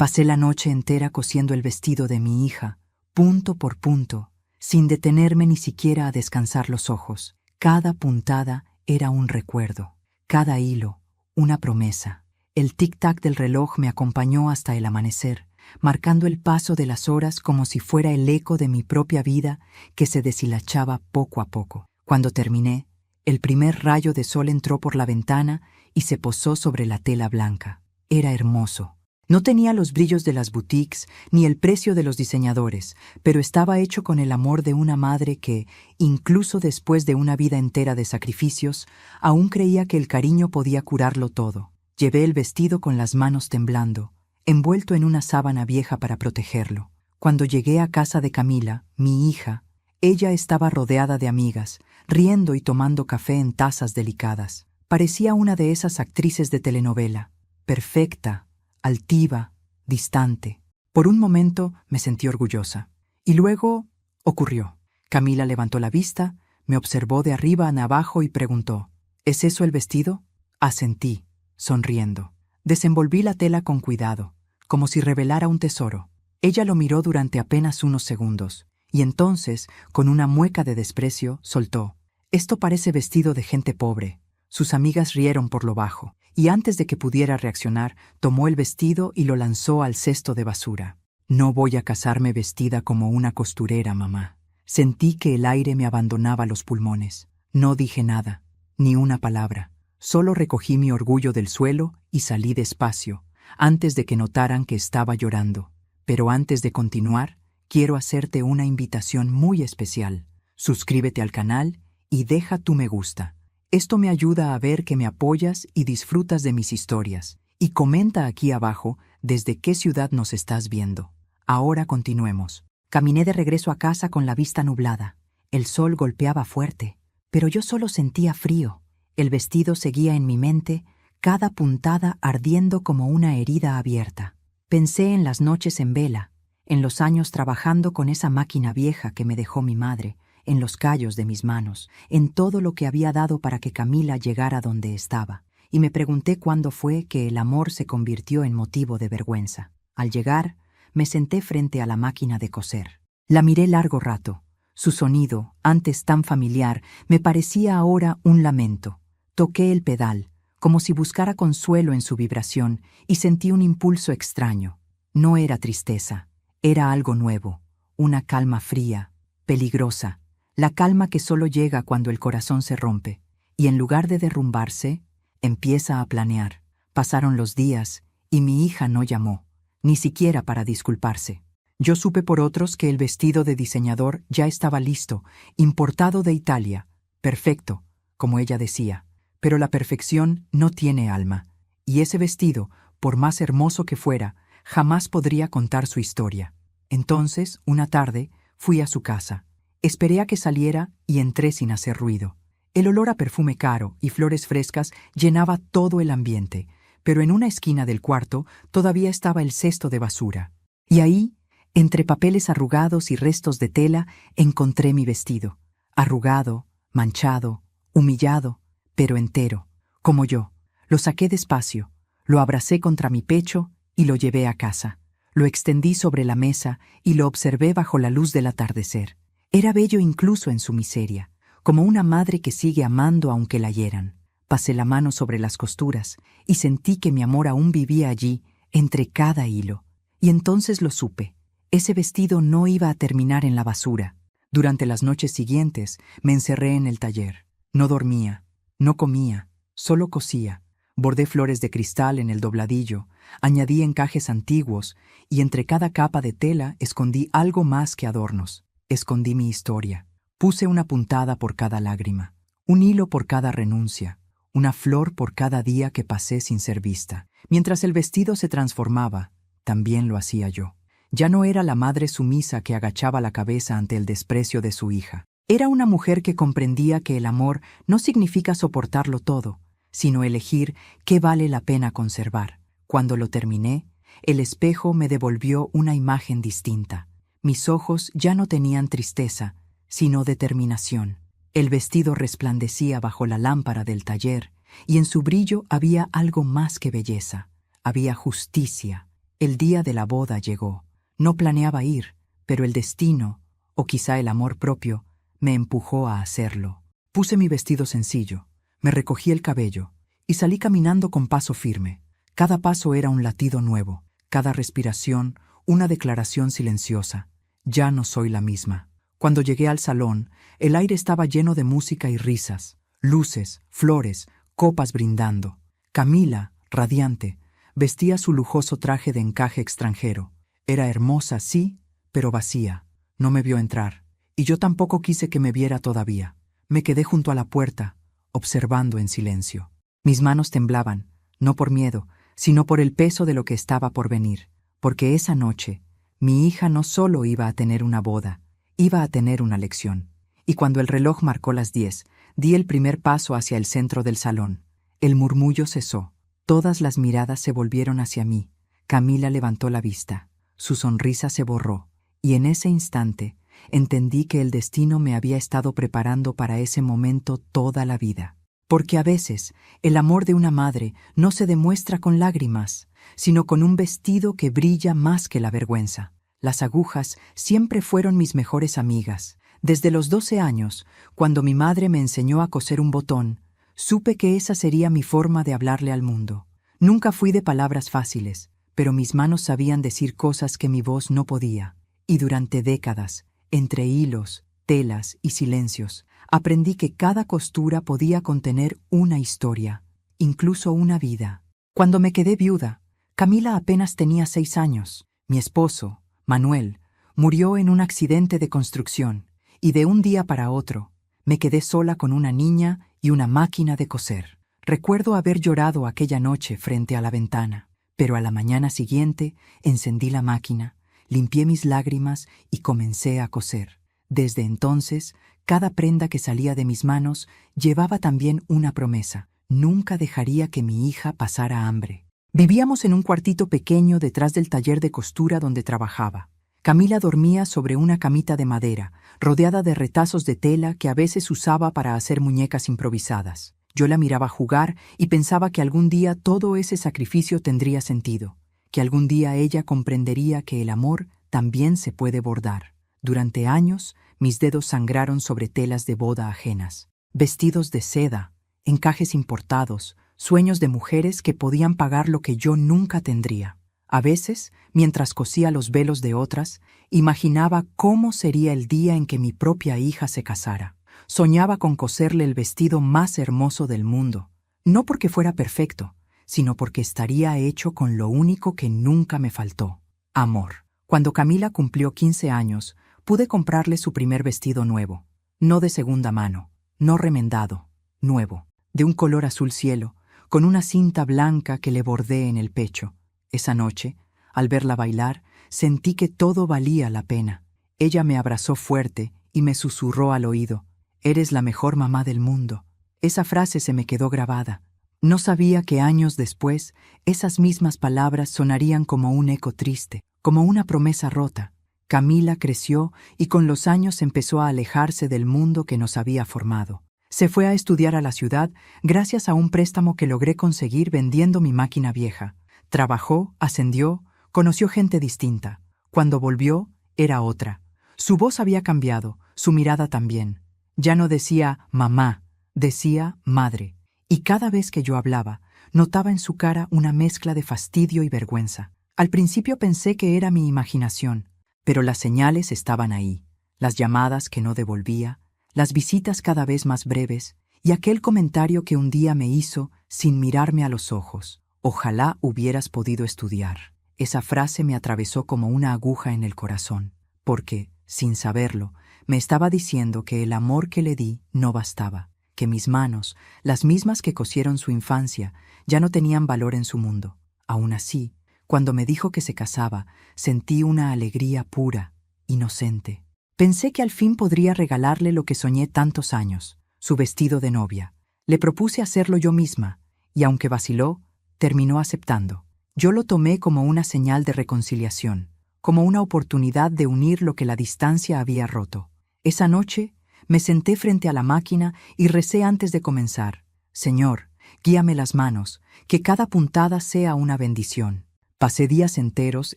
Pasé la noche entera cosiendo el vestido de mi hija, punto por punto, sin detenerme ni siquiera a descansar los ojos. Cada puntada era un recuerdo, cada hilo, una promesa. El tic-tac del reloj me acompañó hasta el amanecer, marcando el paso de las horas como si fuera el eco de mi propia vida que se deshilachaba poco a poco. Cuando terminé, el primer rayo de sol entró por la ventana y se posó sobre la tela blanca. Era hermoso. No tenía los brillos de las boutiques ni el precio de los diseñadores, pero estaba hecho con el amor de una madre que, incluso después de una vida entera de sacrificios, aún creía que el cariño podía curarlo todo. Llevé el vestido con las manos temblando, envuelto en una sábana vieja para protegerlo. Cuando llegué a casa de Camila, mi hija, ella estaba rodeada de amigas, riendo y tomando café en tazas delicadas. Parecía una de esas actrices de telenovela, perfecta, altiva, distante. Por un momento me sentí orgullosa. Y luego ocurrió. Camila levantó la vista, me observó de arriba a abajo y preguntó, ¿es eso el vestido? Asentí, sonriendo. Desenvolví la tela con cuidado, como si revelara un tesoro. Ella lo miró durante apenas unos segundos, y entonces, con una mueca de desprecio, soltó, «Esto parece vestido de gente pobre». Sus amigas rieron por lo bajo, y antes de que pudiera reaccionar, tomó el vestido y lo lanzó al cesto de basura. «No voy a casarme vestida como una costurera, mamá». Sentí que el aire me abandonaba los pulmones. No dije nada, ni una palabra. Solo recogí mi orgullo del suelo y salí despacio, antes de que notaran que estaba llorando. Pero antes de continuar, quiero hacerte una invitación muy especial. Suscríbete al canal y deja tu me gusta. Esto me ayuda a ver que me apoyas y disfrutas de mis historias. Y comenta aquí abajo desde qué ciudad nos estás viendo. Ahora continuemos. Caminé de regreso a casa con la vista nublada. El sol golpeaba fuerte, pero yo solo sentía frío. El vestido seguía en mi mente, cada puntada ardiendo como una herida abierta. Pensé en las noches en vela, en los años trabajando con esa máquina vieja que me dejó mi madre, en los callos de mis manos, en todo lo que había dado para que Camila llegara donde estaba. Y me pregunté cuándo fue que el amor se convirtió en motivo de vergüenza. Al llegar, me senté frente a la máquina de coser. La miré largo rato. Su sonido, antes tan familiar, me parecía ahora un lamento. Toqué el pedal, como si buscara consuelo en su vibración, y sentí un impulso extraño. No era tristeza, era algo nuevo, una calma fría, peligrosa, la calma que solo llega cuando el corazón se rompe, y en lugar de derrumbarse, empieza a planear. Pasaron los días, y mi hija no llamó, ni siquiera para disculparse. Yo supe por otros que el vestido de diseñador ya estaba listo, importado de Italia, perfecto, como ella decía. Pero la perfección no tiene alma, y ese vestido, por más hermoso que fuera, jamás podría contar su historia. Entonces, una tarde, fui a su casa. Esperé a que saliera y entré sin hacer ruido. El olor a perfume caro y flores frescas llenaba todo el ambiente, pero en una esquina del cuarto todavía estaba el cesto de basura. Y ahí, entre papeles arrugados y restos de tela, encontré mi vestido. Arrugado, manchado, humillado, pero entero, como yo. Lo saqué despacio, lo abracé contra mi pecho y lo llevé a casa. Lo extendí sobre la mesa y lo observé bajo la luz del atardecer. Era bello incluso en su miseria, como una madre que sigue amando aunque la hieran. Pasé la mano sobre las costuras y sentí que mi amor aún vivía allí, entre cada hilo. Y entonces lo supe. Ese vestido no iba a terminar en la basura. Durante las noches siguientes me encerré en el taller. No dormía. No comía, solo cosía. Bordé flores de cristal en el dobladillo, añadí encajes antiguos y entre cada capa de tela escondí algo más que adornos. Escondí mi historia. Puse una puntada por cada lágrima, un hilo por cada renuncia, una flor por cada día que pasé sin ser vista. Mientras el vestido se transformaba, también lo hacía yo. Ya no era la madre sumisa que agachaba la cabeza ante el desprecio de su hija. Era una mujer que comprendía que el amor no significa soportarlo todo, sino elegir qué vale la pena conservar. Cuando lo terminé, el espejo me devolvió una imagen distinta. Mis ojos ya no tenían tristeza, sino determinación. El vestido resplandecía bajo la lámpara del taller, y en su brillo había algo más que belleza. Había justicia, El día de la boda llegó. No planeaba ir, pero el destino, o quizá el amor propio, me empujó a hacerlo. Puse mi vestido sencillo, me recogí el cabello y salí caminando con paso firme. Cada paso era un latido nuevo, cada respiración una declaración silenciosa. Ya no soy la misma. Cuando llegué al salón, el aire estaba lleno de música y risas, luces, flores, copas brindando. Camila, radiante, vestía su lujoso traje de encaje extranjero. Era hermosa, sí, pero vacía. No me vio entrar, y yo tampoco quise que me viera todavía. Me quedé junto a la puerta, observando en silencio. Mis manos temblaban, no por miedo, sino por el peso de lo que estaba por venir, porque esa noche, mi hija no solo iba a tener una boda, iba a tener una lección. Y cuando el reloj marcó las 10, di el primer paso hacia el centro del salón. El murmullo cesó. Todas las miradas se volvieron hacia mí. Camila levantó la vista. Su sonrisa se borró, y en ese instante entendí que el destino me había estado preparando para ese momento toda la vida. Porque a veces el amor de una madre no se demuestra con lágrimas, sino con un vestido que brilla más que la vergüenza. Las agujas siempre fueron mis mejores amigas. Desde los 12 años, cuando mi madre me enseñó a coser un botón, supe que esa sería mi forma de hablarle al mundo. Nunca fui de palabras fáciles, pero mis manos sabían decir cosas que mi voz no podía. Y durante décadas, entre hilos, telas y silencios, aprendí que cada costura podía contener una historia, incluso una vida. Cuando me quedé viuda, Camila apenas tenía 6 años. Mi esposo, Manuel, murió en un accidente de construcción, y de un día para otro, me quedé sola con una niña y una máquina de coser. Recuerdo haber llorado aquella noche frente a la ventana, pero a la mañana siguiente encendí la máquina, limpié mis lágrimas y comencé a coser. Desde entonces, cada prenda que salía de mis manos llevaba también una promesa. Nunca dejaría que mi hija pasara hambre. Vivíamos en un cuartito pequeño detrás del taller de costura donde trabajaba. Camila dormía sobre una camita de madera, rodeada de retazos de tela que a veces usaba para hacer muñecas improvisadas. Yo la miraba jugar y pensaba que algún día todo ese sacrificio tendría sentido, que algún día ella comprendería que el amor también se puede bordar. Durante años, mis dedos sangraron sobre telas de boda ajenas, vestidos de seda, encajes importados, sueños de mujeres que podían pagar lo que yo nunca tendría. A veces, mientras cosía los velos de otras, imaginaba cómo sería el día en que mi propia hija se casara. Soñaba con coserle el vestido más hermoso del mundo, no porque fuera perfecto, sino porque estaría hecho con lo único que nunca me faltó: amor. Cuando Camila cumplió 15 años, pude comprarle su primer vestido nuevo, no de segunda mano, no remendado, nuevo, de un color azul cielo, con una cinta blanca que le bordé en el pecho. Esa noche, al verla bailar, sentí que todo valía la pena. Ella me abrazó fuerte y me susurró al oído: «Eres la mejor mamá del mundo». Esa frase se me quedó grabada. No sabía que años después, esas mismas palabras sonarían como un eco triste, como una promesa rota. Camila creció y con los años empezó a alejarse del mundo que nos había formado. Se fue a estudiar a la ciudad gracias a un préstamo que logré conseguir vendiendo mi máquina vieja. Trabajó, ascendió, conoció gente distinta. Cuando volvió, era otra. Su voz había cambiado, su mirada también. Ya no decía mamá, decía madre. Y cada vez que yo hablaba, notaba en su cara una mezcla de fastidio y vergüenza. Al principio pensé que era mi imaginación, pero las señales estaban ahí. Las llamadas que no devolvía, las visitas cada vez más breves, y aquel comentario que un día me hizo sin mirarme a los ojos: «Ojalá hubieras podido estudiar». Esa frase me atravesó como una aguja en el corazón, porque, sin saberlo, me estaba diciendo que el amor que le di no bastaba, que mis manos, las mismas que cosieron su infancia, ya no tenían valor en su mundo. Aún así, cuando me dijo que se casaba, sentí una alegría pura, inocente. Pensé que al fin podría regalarle lo que soñé tantos años, su vestido de novia. Le propuse hacerlo yo misma, y aunque vaciló, terminó aceptando. Yo lo tomé como una señal de reconciliación, como una oportunidad de unir lo que la distancia había roto. Esa noche me senté frente a la máquina y recé antes de comenzar: «Señor, guíame las manos, que cada puntada sea una bendición». Pasé días enteros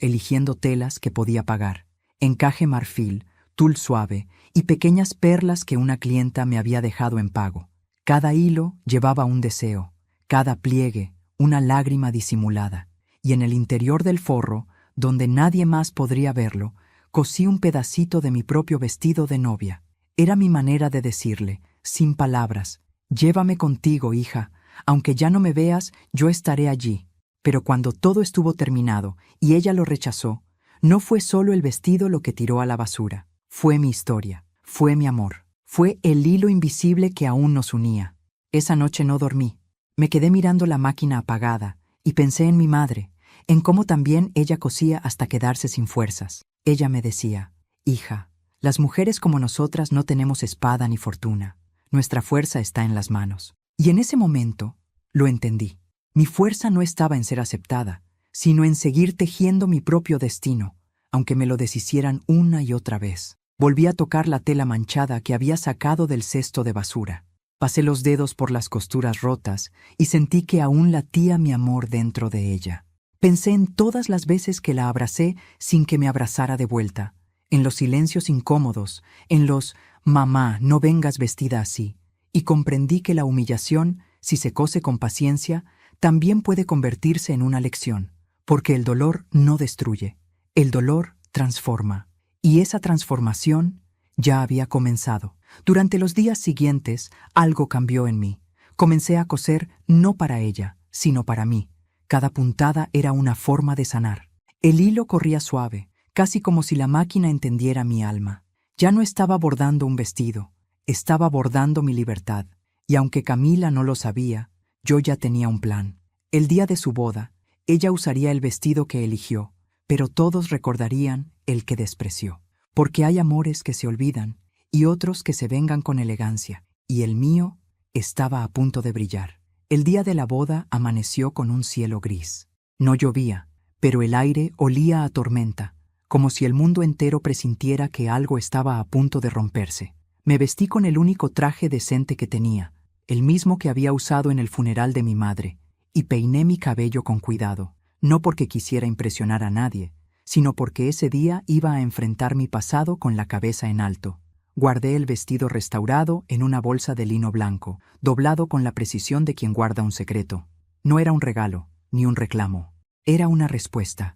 eligiendo telas que podía pagar, encaje marfil, tul suave y pequeñas perlas que una clienta me había dejado en pago. Cada hilo llevaba un deseo, cada pliegue una lágrima disimulada, y en el interior del forro, donde nadie más podría verlo, cosí un pedacito de mi propio vestido de novia. Era mi manera de decirle, sin palabras, llévame contigo, hija, aunque ya no me veas, yo estaré allí. Pero cuando todo estuvo terminado y ella lo rechazó, no fue solo el vestido lo que tiró a la basura. Fue mi historia, fue mi amor, fue el hilo invisible que aún nos unía. Esa noche no dormí. Me quedé mirando la máquina apagada y pensé en mi madre, en cómo también ella cosía hasta quedarse sin fuerzas. Ella me decía, hija, las mujeres como nosotras no tenemos espada ni fortuna. Nuestra fuerza está en las manos. Y en ese momento lo entendí. Mi fuerza no estaba en ser aceptada, sino en seguir tejiendo mi propio destino, aunque me lo deshicieran una y otra vez. Volví a tocar la tela manchada que había sacado del cesto de basura. Pasé los dedos por las costuras rotas y sentí que aún latía mi amor dentro de ella. Pensé en todas las veces que la abracé sin que me abrazara de vuelta, en los silencios incómodos, en los «mamá, no vengas vestida así», y comprendí que la humillación, si se cose con paciencia, también puede convertirse en una lección, porque el dolor no destruye, el dolor transforma, y esa transformación ya había comenzado. Durante los días siguientes, algo cambió en mí. Comencé a coser no para ella, sino para mí. Cada puntada era una forma de sanar. El hilo corría suave, casi como si la máquina entendiera mi alma. Ya no estaba bordando un vestido, estaba bordando mi libertad. Y aunque Camila no lo sabía, yo ya tenía un plan. El día de su boda, ella usaría el vestido que eligió, pero todos recordarían el que despreció. Porque hay amores que se olvidan y otros que se vengan con elegancia, y el mío estaba a punto de brillar. El día de la boda amaneció con un cielo gris. No llovía, pero el aire olía a tormenta, como si el mundo entero presintiera que algo estaba a punto de romperse. Me vestí con el único traje decente que tenía, el mismo que había usado en el funeral de mi madre, y peiné mi cabello con cuidado, no porque quisiera impresionar a nadie, sino porque ese día iba a enfrentar mi pasado con la cabeza en alto. Guardé el vestido restaurado en una bolsa de lino blanco, doblado con la precisión de quien guarda un secreto. No era un regalo, ni un reclamo. Era una respuesta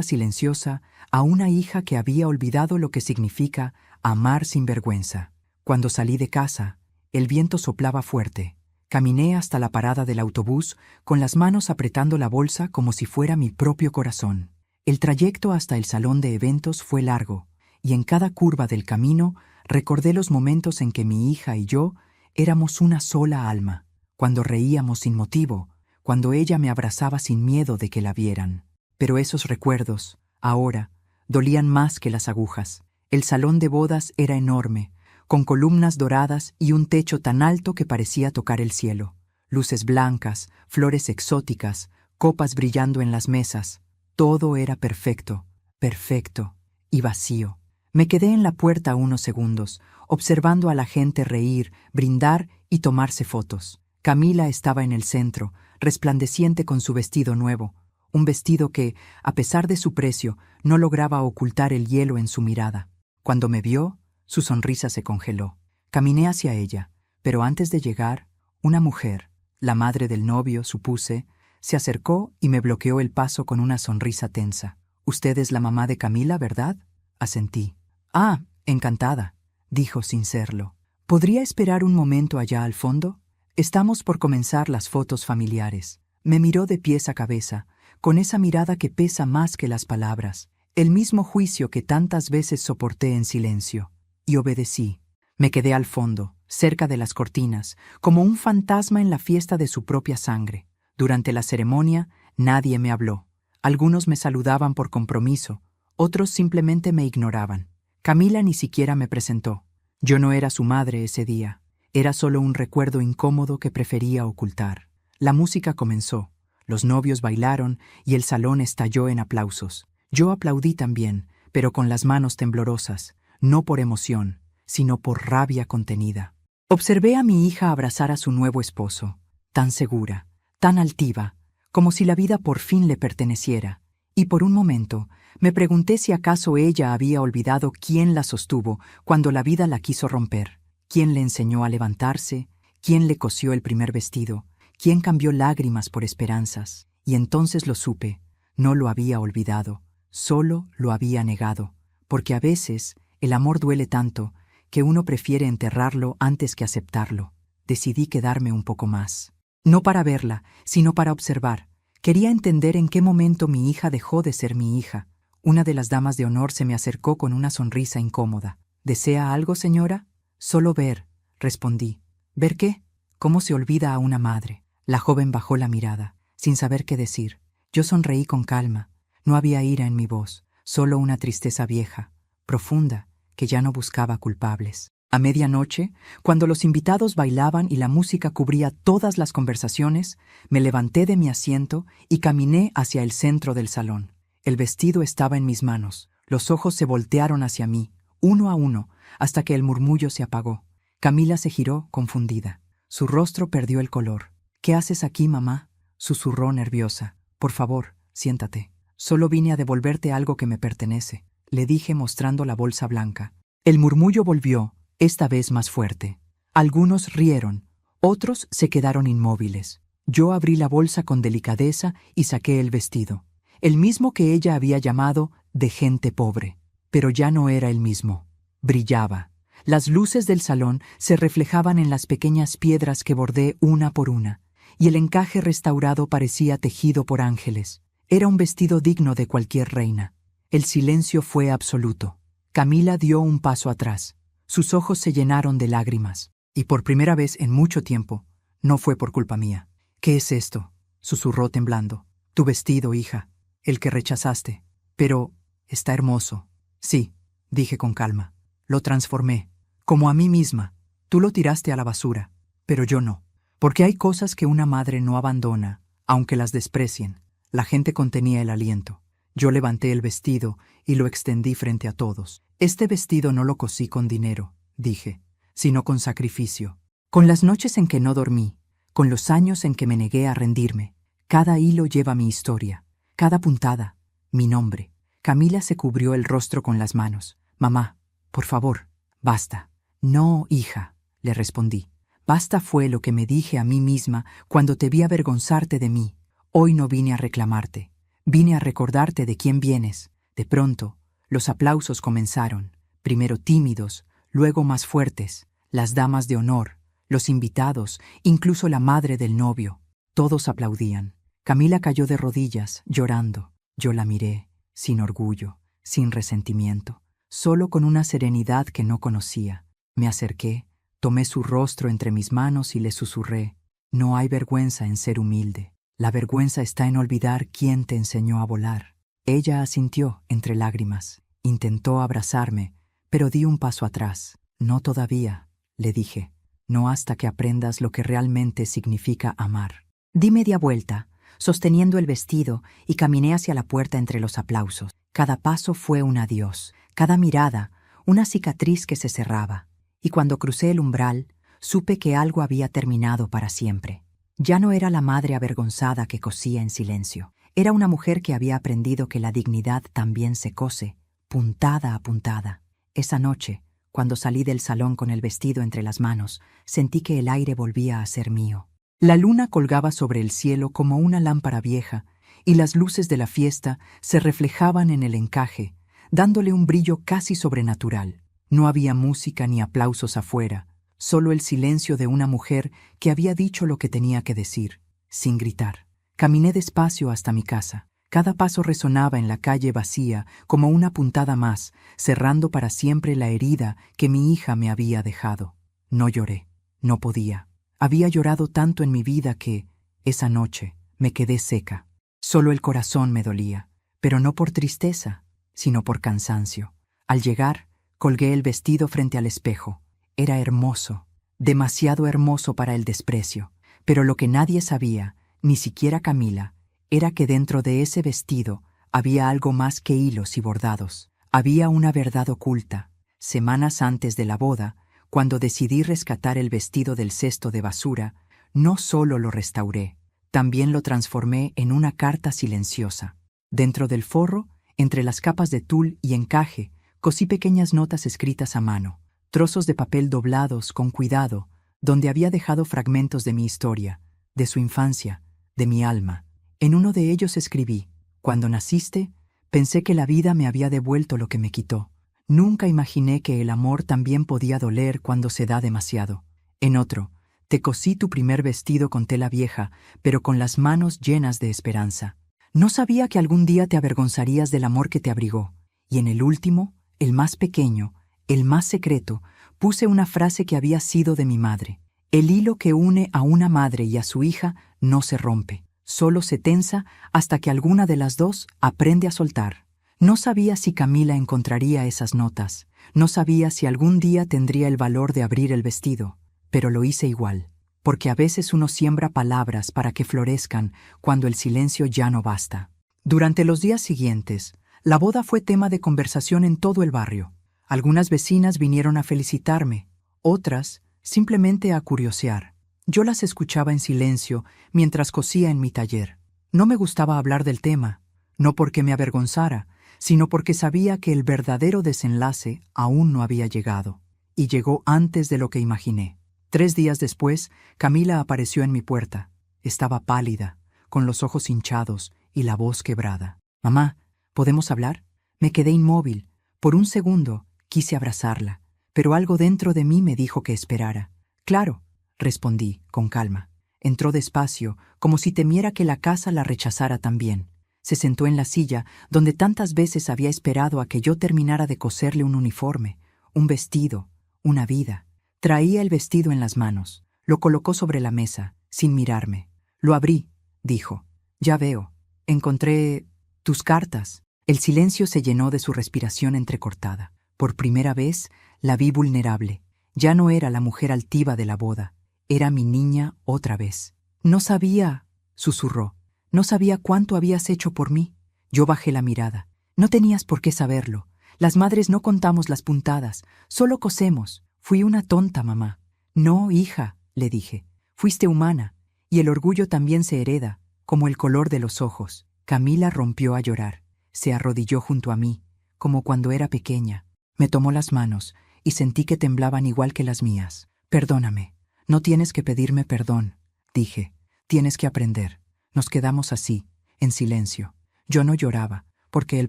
silenciosa a una hija que había olvidado lo que significa amar sin vergüenza. Cuando salí de casa, el viento soplaba fuerte. Caminé hasta la parada del autobús con las manos apretando la bolsa como si fuera mi propio corazón. El trayecto hasta el salón de eventos fue largo, y en cada curva del camino recordé los momentos en que mi hija y yo éramos una sola alma, cuando reíamos sin motivo, cuando ella me abrazaba sin miedo de que la vieran. Pero esos recuerdos, ahora, dolían más que las agujas. El salón de bodas era enorme, con columnas doradas y un techo tan alto que parecía tocar el cielo. Luces blancas, flores exóticas, copas brillando en las mesas. Todo era perfecto, perfecto y vacío. Me quedé en la puerta unos segundos, observando a la gente reír, brindar y tomarse fotos. Camila estaba en el centro, resplandeciente con su vestido nuevo, un vestido que, a pesar de su precio, no lograba ocultar el hielo en su mirada. Cuando me vio, su sonrisa se congeló. Caminé hacia ella, pero antes de llegar, una mujer, la madre del novio, supuse, se acercó y me bloqueó el paso con una sonrisa tensa. «Usted es la mamá de Camila, ¿verdad?», asentí. «Ah, encantada», dijo sin serlo. «¿Podría esperar un momento allá al fondo? Estamos por comenzar las fotos familiares». Me miró de pies a cabeza, con esa mirada que pesa más que las palabras, el mismo juicio que tantas veces soporté en silencio. Y obedecí. Me quedé al fondo, cerca de las cortinas, como un fantasma en la fiesta de su propia sangre. Durante la ceremonia, nadie me habló. Algunos me saludaban por compromiso, otros simplemente me ignoraban. Camila ni siquiera me presentó. Yo no era su madre ese día. Era solo un recuerdo incómodo que prefería ocultar. La música comenzó. Los novios bailaron y el salón estalló en aplausos. Yo aplaudí también, pero con las manos temblorosas, no por emoción, sino por rabia contenida. Observé a mi hija abrazar a su nuevo esposo, tan segura, tan altiva, como si la vida por fin le perteneciera, y por un momento me pregunté si acaso ella había olvidado quién la sostuvo cuando la vida la quiso romper, quién le enseñó a levantarse, quién le cosió el primer vestido, quién cambió lágrimas por esperanzas. Y entonces lo supe, no lo había olvidado, solo lo había negado, porque a veces el amor duele tanto que uno prefiere enterrarlo antes que aceptarlo. Decidí quedarme un poco más. No para verla, sino para observar. Quería entender en qué momento mi hija dejó de ser mi hija. Una de las damas de honor se me acercó con una sonrisa incómoda. ¿Desea algo, señora? Solo ver, respondí. ¿Ver qué? ¿Cómo se olvida a una madre? La joven bajó la mirada, sin saber qué decir. Yo sonreí con calma. No había ira en mi voz, solo una tristeza vieja, profunda, que ya no buscaba culpables. A medianoche, cuando los invitados bailaban y la música cubría todas las conversaciones, me levanté de mi asiento y caminé hacia el centro del salón. El vestido estaba en mis manos. Los ojos se voltearon hacia mí, uno a uno, hasta que el murmullo se apagó. Camila se giró, confundida. Su rostro perdió el color. «¿Qué haces aquí, mamá?», susurró nerviosa. «Por favor, siéntate. Solo vine a devolverte algo que me pertenece», le dije mostrando la bolsa blanca. El murmullo volvió, esta vez más fuerte. Algunos rieron, otros se quedaron inmóviles. Yo abrí la bolsa con delicadeza y saqué el vestido, el mismo que ella había llamado de gente pobre. Pero ya no era el mismo. Brillaba. Las luces del salón se reflejaban en las pequeñas piedras que bordé una por una, y el encaje restaurado parecía tejido por ángeles. Era un vestido digno de cualquier reina. El silencio fue absoluto. Camila dio un paso atrás. Sus ojos se llenaron de lágrimas, y por primera vez en mucho tiempo, no fue por culpa mía. «¿Qué es esto?», susurró temblando. «Tu vestido, hija, el que rechazaste. Pero está hermoso». «Sí», dije con calma. «Lo transformé, como a mí misma. Tú lo tiraste a la basura, pero yo no. Porque hay cosas que una madre no abandona, aunque las desprecien». La gente contenía el aliento. Yo levanté el vestido y lo extendí frente a todos. «Este vestido no lo cosí con dinero», dije, «sino con sacrificio. Con las noches en que no dormí, con los años en que me negué a rendirme. Cada hilo lleva mi historia, cada puntada, mi nombre». Camila se cubrió el rostro con las manos. «Mamá, por favor, basta». «No, hija», le respondí. «Basta fue lo que me dije a mí misma cuando te vi avergonzarte de mí. Hoy no vine a reclamarte. Vine a recordarte de quién vienes». De pronto, los aplausos comenzaron, primero tímidos, luego más fuertes. Las damas de honor, los invitados, incluso la madre del novio. Todos aplaudían. Camila cayó de rodillas, llorando. Yo la miré, sin orgullo, sin resentimiento, solo con una serenidad que no conocía. Me acerqué, tomé su rostro entre mis manos y le susurré: «No hay vergüenza en ser humilde. La vergüenza está en olvidar quién te enseñó a volar». Ella asintió entre lágrimas. Intentó abrazarme, pero di un paso atrás. «No todavía», le dije. «No hasta que aprendas lo que realmente significa amar». Di media vuelta, sosteniendo el vestido, y caminé hacia la puerta entre los aplausos. Cada paso fue un adiós, cada mirada, una cicatriz que se cerraba. Y cuando crucé el umbral, supe que algo había terminado para siempre. Ya no era la madre avergonzada que cosía en silencio. Era una mujer que había aprendido que la dignidad también se cose, puntada a puntada. Esa noche, cuando salí del salón con el vestido entre las manos, sentí que el aire volvía a ser mío. La luna colgaba sobre el cielo como una lámpara vieja, y las luces de la fiesta se reflejaban en el encaje, dándole un brillo casi sobrenatural. No había música ni aplausos afuera, solo el silencio de una mujer que había dicho lo que tenía que decir, sin gritar. Caminé despacio hasta mi casa. Cada paso resonaba en la calle vacía como una puntada más, cerrando para siempre la herida que mi hija me había dejado. No lloré, no podía. Había llorado tanto en mi vida que, esa noche, me quedé seca. Solo el corazón me dolía, pero no por tristeza, sino por cansancio. Al llegar, colgué el vestido frente al espejo. Era hermoso, demasiado hermoso para el desprecio, pero lo que nadie sabía, ni siquiera Camila, era que dentro de ese vestido había algo más que hilos y bordados. Había una verdad oculta. Semanas antes de la boda, cuando decidí rescatar el vestido del cesto de basura, no solo lo restauré, también lo transformé en una carta silenciosa. Dentro del forro, entre las capas de tul y encaje, cosí pequeñas notas escritas a mano, trozos de papel doblados con cuidado, donde había dejado fragmentos de mi historia, de su infancia, de mi alma. En uno de ellos escribí: «Cuando naciste, pensé que la vida me había devuelto lo que me quitó. Nunca imaginé que el amor también podía doler cuando se da demasiado». En otro: «Te cosí tu primer vestido con tela vieja, pero con las manos llenas de esperanza. No sabía que algún día te avergonzarías del amor que te abrigó». Y en el último, el más pequeño, el más secreto, puse una frase que había sido de mi madre: «El hilo que une a una madre y a su hija no se rompe, solo se tensa hasta que alguna de las dos aprende a soltar». No sabía si Camila encontraría esas notas, no sabía si algún día tendría el valor de abrir el vestido, pero lo hice igual, porque a veces uno siembra palabras para que florezcan cuando el silencio ya no basta. Durante los días siguientes, la boda fue tema de conversación en todo el barrio. Algunas vecinas vinieron a felicitarme, otras simplemente a curiosear. Yo las escuchaba en silencio mientras cosía en mi taller. No me gustaba hablar del tema, no porque me avergonzara, sino porque sabía que el verdadero desenlace aún no había llegado, y llegó antes de lo que imaginé. 3 días después, Camila apareció en mi puerta. Estaba pálida, con los ojos hinchados y la voz quebrada. «Mamá, ¿podemos hablar?». Me quedé inmóvil. Por un segundo quise abrazarla, pero algo dentro de mí me dijo que esperara. «Claro», respondí, con calma. Entró despacio, como si temiera que la casa la rechazara también. Se sentó en la silla donde tantas veces había esperado a que yo terminara de coserle un uniforme, un vestido, una vida. Traía el vestido en las manos. Lo colocó sobre la mesa, sin mirarme. «Lo abrí», dijo. «Ya veo. Encontré tus cartas». El silencio se llenó de su respiración entrecortada. Por primera vez la vi vulnerable. Ya no era la mujer altiva de la boda. Era mi niña otra vez. «No sabía», susurró. «No sabía cuánto habías hecho por mí». Yo bajé la mirada. «No tenías por qué saberlo. Las madres no contamos las puntadas, solo cosemos. Fui una tonta, mamá». «No, hija», le dije. «Fuiste humana, y el orgullo también se hereda, como el color de los ojos». Camila rompió a llorar. Se arrodilló junto a mí, como cuando era pequeña. Me tomó las manos y sentí que temblaban igual que las mías. «Perdóname. No tienes que pedirme perdón», dije. «Tienes que aprender». Nos quedamos así, en silencio. Yo no lloraba, porque el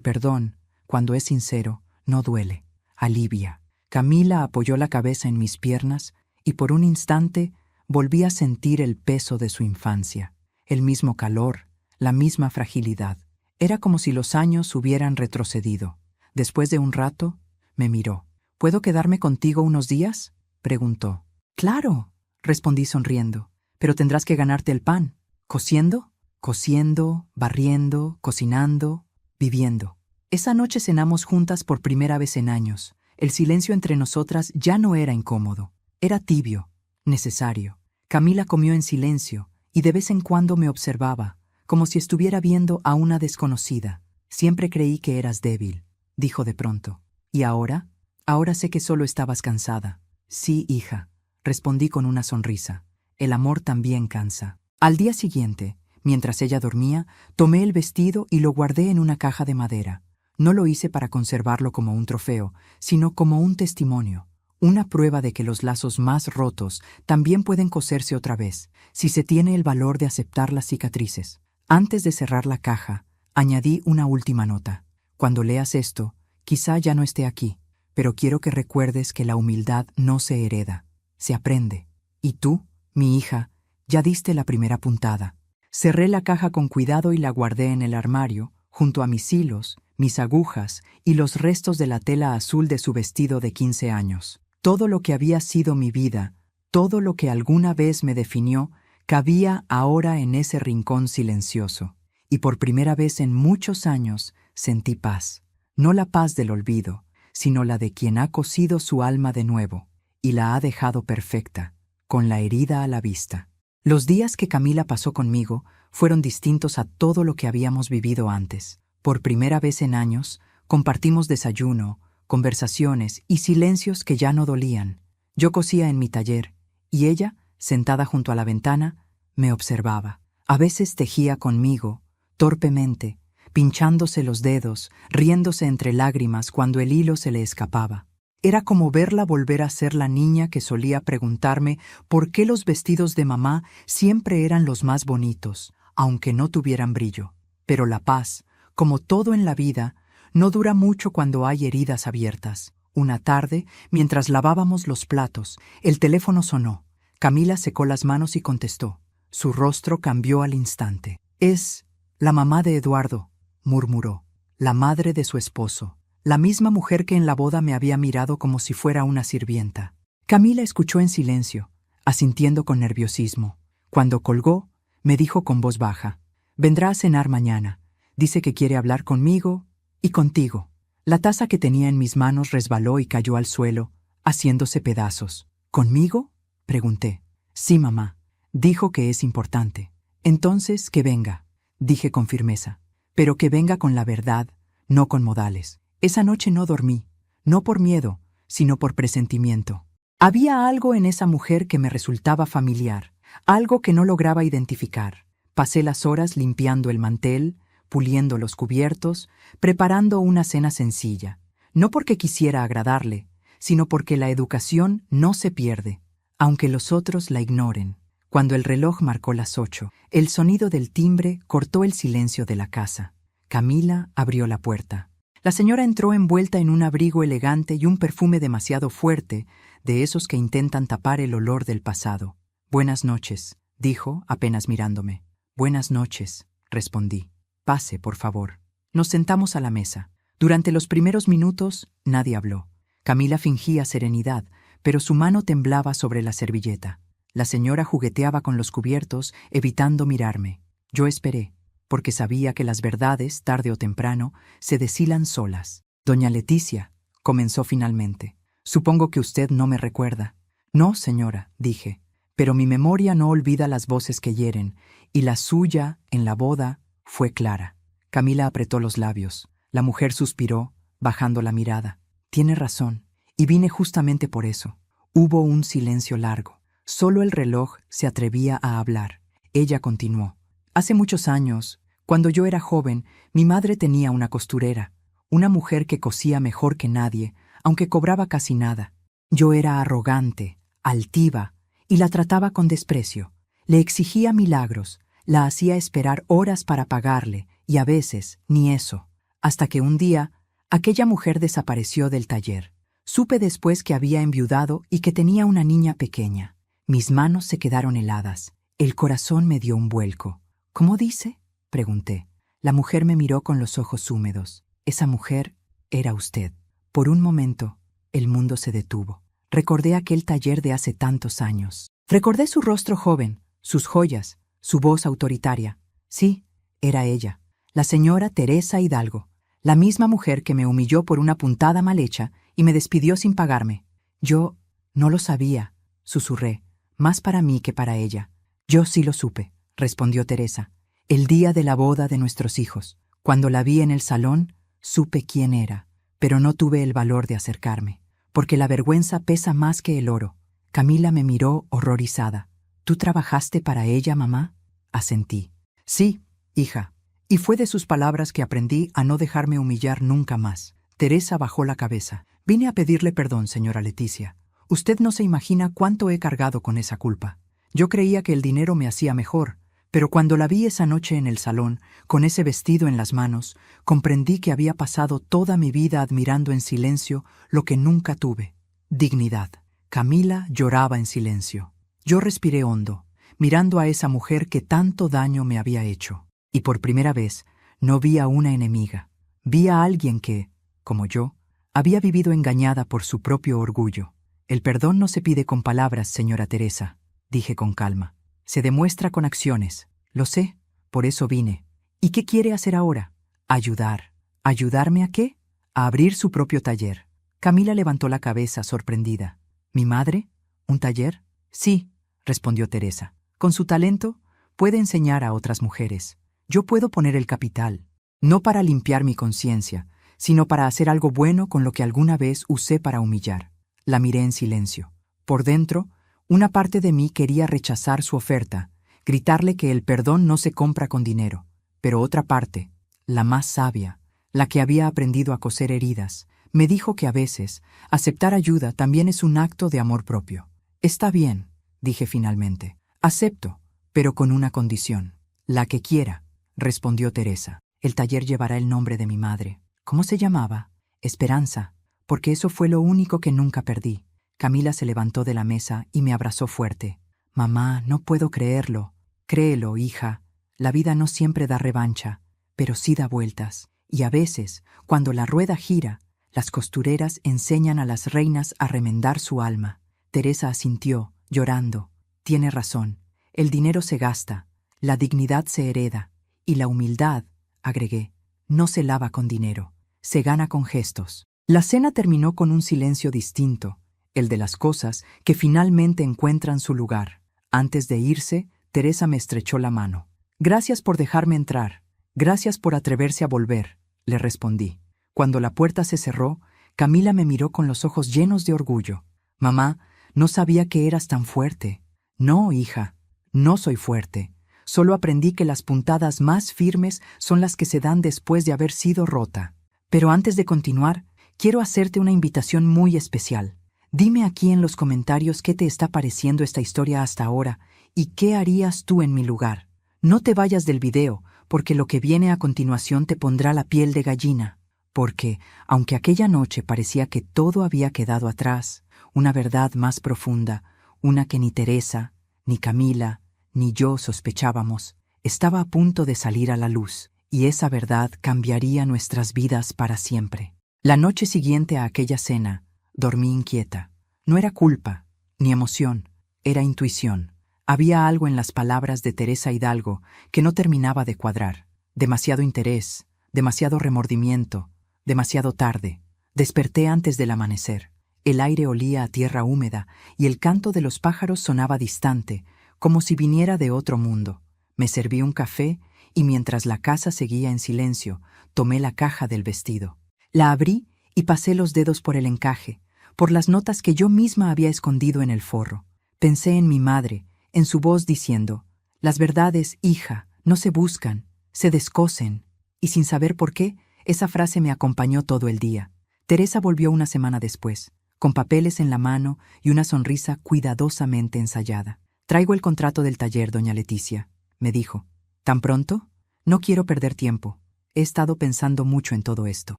perdón, cuando es sincero, no duele, alivia. Camila apoyó la cabeza en mis piernas y por un instante volví a sentir el peso de su infancia, el mismo calor, la misma fragilidad. Era como si los años hubieran retrocedido. Después de un rato, me miró. «¿Puedo quedarme contigo unos días?», preguntó. «Claro», respondí sonriendo, «pero tendrás que ganarte el pan». «¿Cosiendo?». «Cosiendo, barriendo, cocinando, viviendo». Esa noche cenamos juntas por primera vez en años. El silencio entre nosotras ya no era incómodo. Era tibio, necesario. Camila comió en silencio y de vez en cuando me observaba, como si estuviera viendo a una desconocida. «Siempre creí que eras débil», dijo de pronto. «¿Y ahora?». «Ahora sé que solo estabas cansada». «Sí, hija», respondí con una sonrisa. «El amor también cansa». Al día siguiente, mientras ella dormía, tomé el vestido y lo guardé en una caja de madera. No lo hice para conservarlo como un trofeo, sino como un testimonio, una prueba de que los lazos más rotos también pueden coserse otra vez, si se tiene el valor de aceptar las cicatrices. Antes de cerrar la caja, añadí una última nota. «Cuando leas esto, quizá ya no esté aquí, pero quiero que recuerdes que la humildad no se hereda, se aprende. Y tú, mi hija, ya diste la primera puntada». Cerré la caja con cuidado y la guardé en el armario, junto a mis hilos, mis agujas y los restos de la tela azul de su vestido de 15 años. Todo lo que había sido mi vida, todo lo que alguna vez me definió, cabía ahora en ese rincón silencioso. Y por primera vez en muchos años sentí paz. No la paz del olvido, sino la de quien ha cosido su alma de nuevo y la ha dejado perfecta, con la herida a la vista. Los días que Camila pasó conmigo fueron distintos a todo lo que habíamos vivido antes. Por primera vez en años, compartimos desayuno, conversaciones y silencios que ya no dolían. Yo cosía en mi taller, y ella, sentada junto a la ventana, me observaba, A veces tejía conmigo, torpemente, pinchándose los dedos, riéndose entre lágrimas cuando el hilo se le escapaba. Era como verla volver a ser la niña que solía preguntarme por qué los vestidos de mamá siempre eran los más bonitos, aunque no tuvieran brillo. Pero la paz, como todo en la vida, no dura mucho cuando hay heridas abiertas. Una tarde, mientras lavábamos los platos, el teléfono sonó. Camila secó las manos y contestó. Su rostro cambió al instante. «Es la mamá de Eduardo», murmuró. «La madre de su esposo. La misma mujer que en la boda me había mirado como si fuera una sirvienta». Camila escuchó en silencio, asintiendo con nerviosismo. Cuando colgó, me dijo con voz baja. «Vendrá a cenar mañana. Dice que quiere hablar conmigo y contigo». La taza que tenía en mis manos resbaló y cayó al suelo, haciéndose pedazos. «¿Conmigo?», pregunté. «Sí, mamá. Dijo que es importante». «Entonces, que venga», dije con firmeza. «Pero que venga con la verdad, no con modales». Esa noche no dormí, no por miedo, sino por presentimiento. Había algo en esa mujer que me resultaba familiar, algo que no lograba identificar. Pasé las horas limpiando el mantel, puliendo los cubiertos, preparando una cena sencilla, no porque quisiera agradarle, sino porque la educación no se pierde, aunque los otros la ignoren. Cuando el reloj marcó las 8, el sonido del timbre cortó el silencio de la casa. Camila abrió la puerta. La señora entró envuelta en un abrigo elegante y un perfume demasiado fuerte, de esos que intentan tapar el olor del pasado. «Buenas noches», dijo, apenas mirándome. «Buenas noches», respondí. «Pase, por favor». Nos sentamos a la mesa. Durante los primeros minutos, nadie habló. Camila fingía serenidad, pero su mano temblaba sobre la servilleta. La señora jugueteaba con los cubiertos, evitando mirarme. Yo esperé, porque sabía que las verdades, tarde o temprano, se deshilan solas. «Doña Leticia», comenzó finalmente, «supongo que usted no me recuerda». «No, señora», dije, «pero mi memoria no olvida las voces que hieren, y la suya, en la boda, fue clara». Camila apretó los labios. La mujer suspiró, bajando la mirada. «Tiene razón, y vine justamente por eso». Hubo un silencio largo. Solo el reloj se atrevía a hablar. Ella continuó. «Hace muchos años, cuando yo era joven, mi madre tenía una costurera, una mujer que cosía mejor que nadie, aunque cobraba casi nada. Yo era arrogante, altiva, y la trataba con desprecio. Le exigía milagros, la hacía esperar horas para pagarle, y a veces ni eso, hasta que un día aquella mujer desapareció del taller. Supe después que había enviudado y que tenía una niña pequeña. Mis manos se quedaron heladas. El corazón me dio un vuelco. «¿Cómo dice?», pregunté. La mujer me miró con los ojos húmedos. Esa mujer era usted. Por un momento, el mundo se detuvo. Recordé aquel taller de hace tantos años. Recordé su rostro joven, sus joyas, su voz autoritaria. Sí, era ella, la señora Teresa Hidalgo, la misma mujer que me humilló por una puntada mal hecha y me despidió sin pagarme. Yo no lo sabía, susurré, más para mí que para ella. «Yo sí lo supe», respondió Teresa. «El día de la boda de nuestros hijos. Cuando la vi en el salón, supe quién era, pero no tuve el valor de acercarme, porque la vergüenza pesa más que el oro». Camila me miró horrorizada. «¿Tú trabajaste para ella, mamá?», asentí. «Sí, hija». Y fue de sus palabras que aprendí a no dejarme humillar nunca más. Teresa bajó la cabeza. «Vine a pedirle perdón, señora Leticia. Usted no se imagina cuánto he cargado con esa culpa. Yo creía que el dinero me hacía mejor, pero cuando la vi esa noche en el salón, con ese vestido en las manos, comprendí que había pasado toda mi vida admirando en silencio lo que nunca tuve: dignidad». Camila lloraba en silencio. Yo respiré hondo, mirando a esa mujer que tanto daño me había hecho. Y por primera vez no vi a una enemiga. Vi a alguien que, como yo, había vivido engañada por su propio orgullo. «El perdón no se pide con palabras, señora Teresa», dije con calma. «Se demuestra con acciones. Lo sé, por eso vine. ¿Y qué quiere hacer ahora?». «Ayudar». «¿Ayudarme a qué?». «A abrir su propio taller». Camila levantó la cabeza sorprendida. «¿Mi madre? ¿Un taller?». «Sí», respondió Teresa. «Con su talento, puede enseñar a otras mujeres. Yo puedo poner el capital, no para limpiar mi conciencia, sino para hacer algo bueno con lo que alguna vez usé para humillar». La miré en silencio. Por dentro, una parte de mí quería rechazar su oferta. gritarle que el perdón no se compra con dinero. Pero otra parte, la más sabia, la que había aprendido a coser heridas, me dijo que a veces aceptar ayuda también es un acto de amor propio. Está bien, dije finalmente. Acepto, pero con una condición. La que quiera, respondió Teresa. El taller llevará el nombre de mi madre. ¿Cómo se llamaba? Esperanza, porque eso fue lo único que nunca perdí. Camila se levantó de la mesa y me abrazó fuerte. Mamá, no puedo creerlo. Créelo, hija. La vida no siempre da revancha, pero sí da vueltas. Y a veces, cuando la rueda gira, las costureras enseñan a las reinas a remendar su alma. Teresa asintió, llorando. Tiene razón. El dinero se gasta, la dignidad se hereda, y la humildad, agregué, no se lava con dinero, se gana con gestos. La cena terminó con un silencio distinto, el de las cosas que finalmente encuentran su lugar. Antes de irse, Teresa me estrechó la mano. Gracias por dejarme entrar, gracias por atreverse a volver, le respondí. Cuando la puerta se cerró, Camila me miró con los ojos llenos de orgullo. Mamá, no sabía que eras tan fuerte. No, hija, no soy fuerte. Solo aprendí que las puntadas más firmes son las que se dan después de haber sido rota. Pero antes de continuar, quiero hacerte una invitación muy especial. Dime aquí en los comentarios qué te está pareciendo esta historia hasta ahora y qué harías tú en mi lugar. No te vayas del video, porque lo que viene a continuación te pondrá la piel de gallina. Porque, aunque aquella noche parecía que todo había quedado atrás, una verdad más profunda, una que ni Teresa, ni Camila, ni yo sospechábamos, estaba a punto de salir a la luz, y esa verdad cambiaría nuestras vidas para siempre. La noche siguiente a aquella cena, dormí inquieta. No era culpa, ni emoción, era intuición. Había algo en las palabras de Teresa Hidalgo que no terminaba de cuadrar. Demasiado interés, demasiado remordimiento, demasiado tarde. Desperté antes del amanecer. El aire olía a tierra húmeda y el canto de los pájaros sonaba distante, como si viniera de otro mundo. Me serví un café y mientras la casa seguía en silencio, tomé la caja del vestido. La abrí y pasé los dedos por el encaje, por las notas que yo misma había escondido en el forro. Pensé en mi madre, en su voz diciendo, «Las verdades, hija, no se buscan, se descosen». Y sin saber por qué, esa frase me acompañó todo el día. Teresa volvió una semana después, con papeles en la mano y una sonrisa cuidadosamente ensayada. «Traigo el contrato del taller, doña Leticia», me dijo. «¿Tan pronto? No quiero perder tiempo. He estado pensando mucho en todo esto».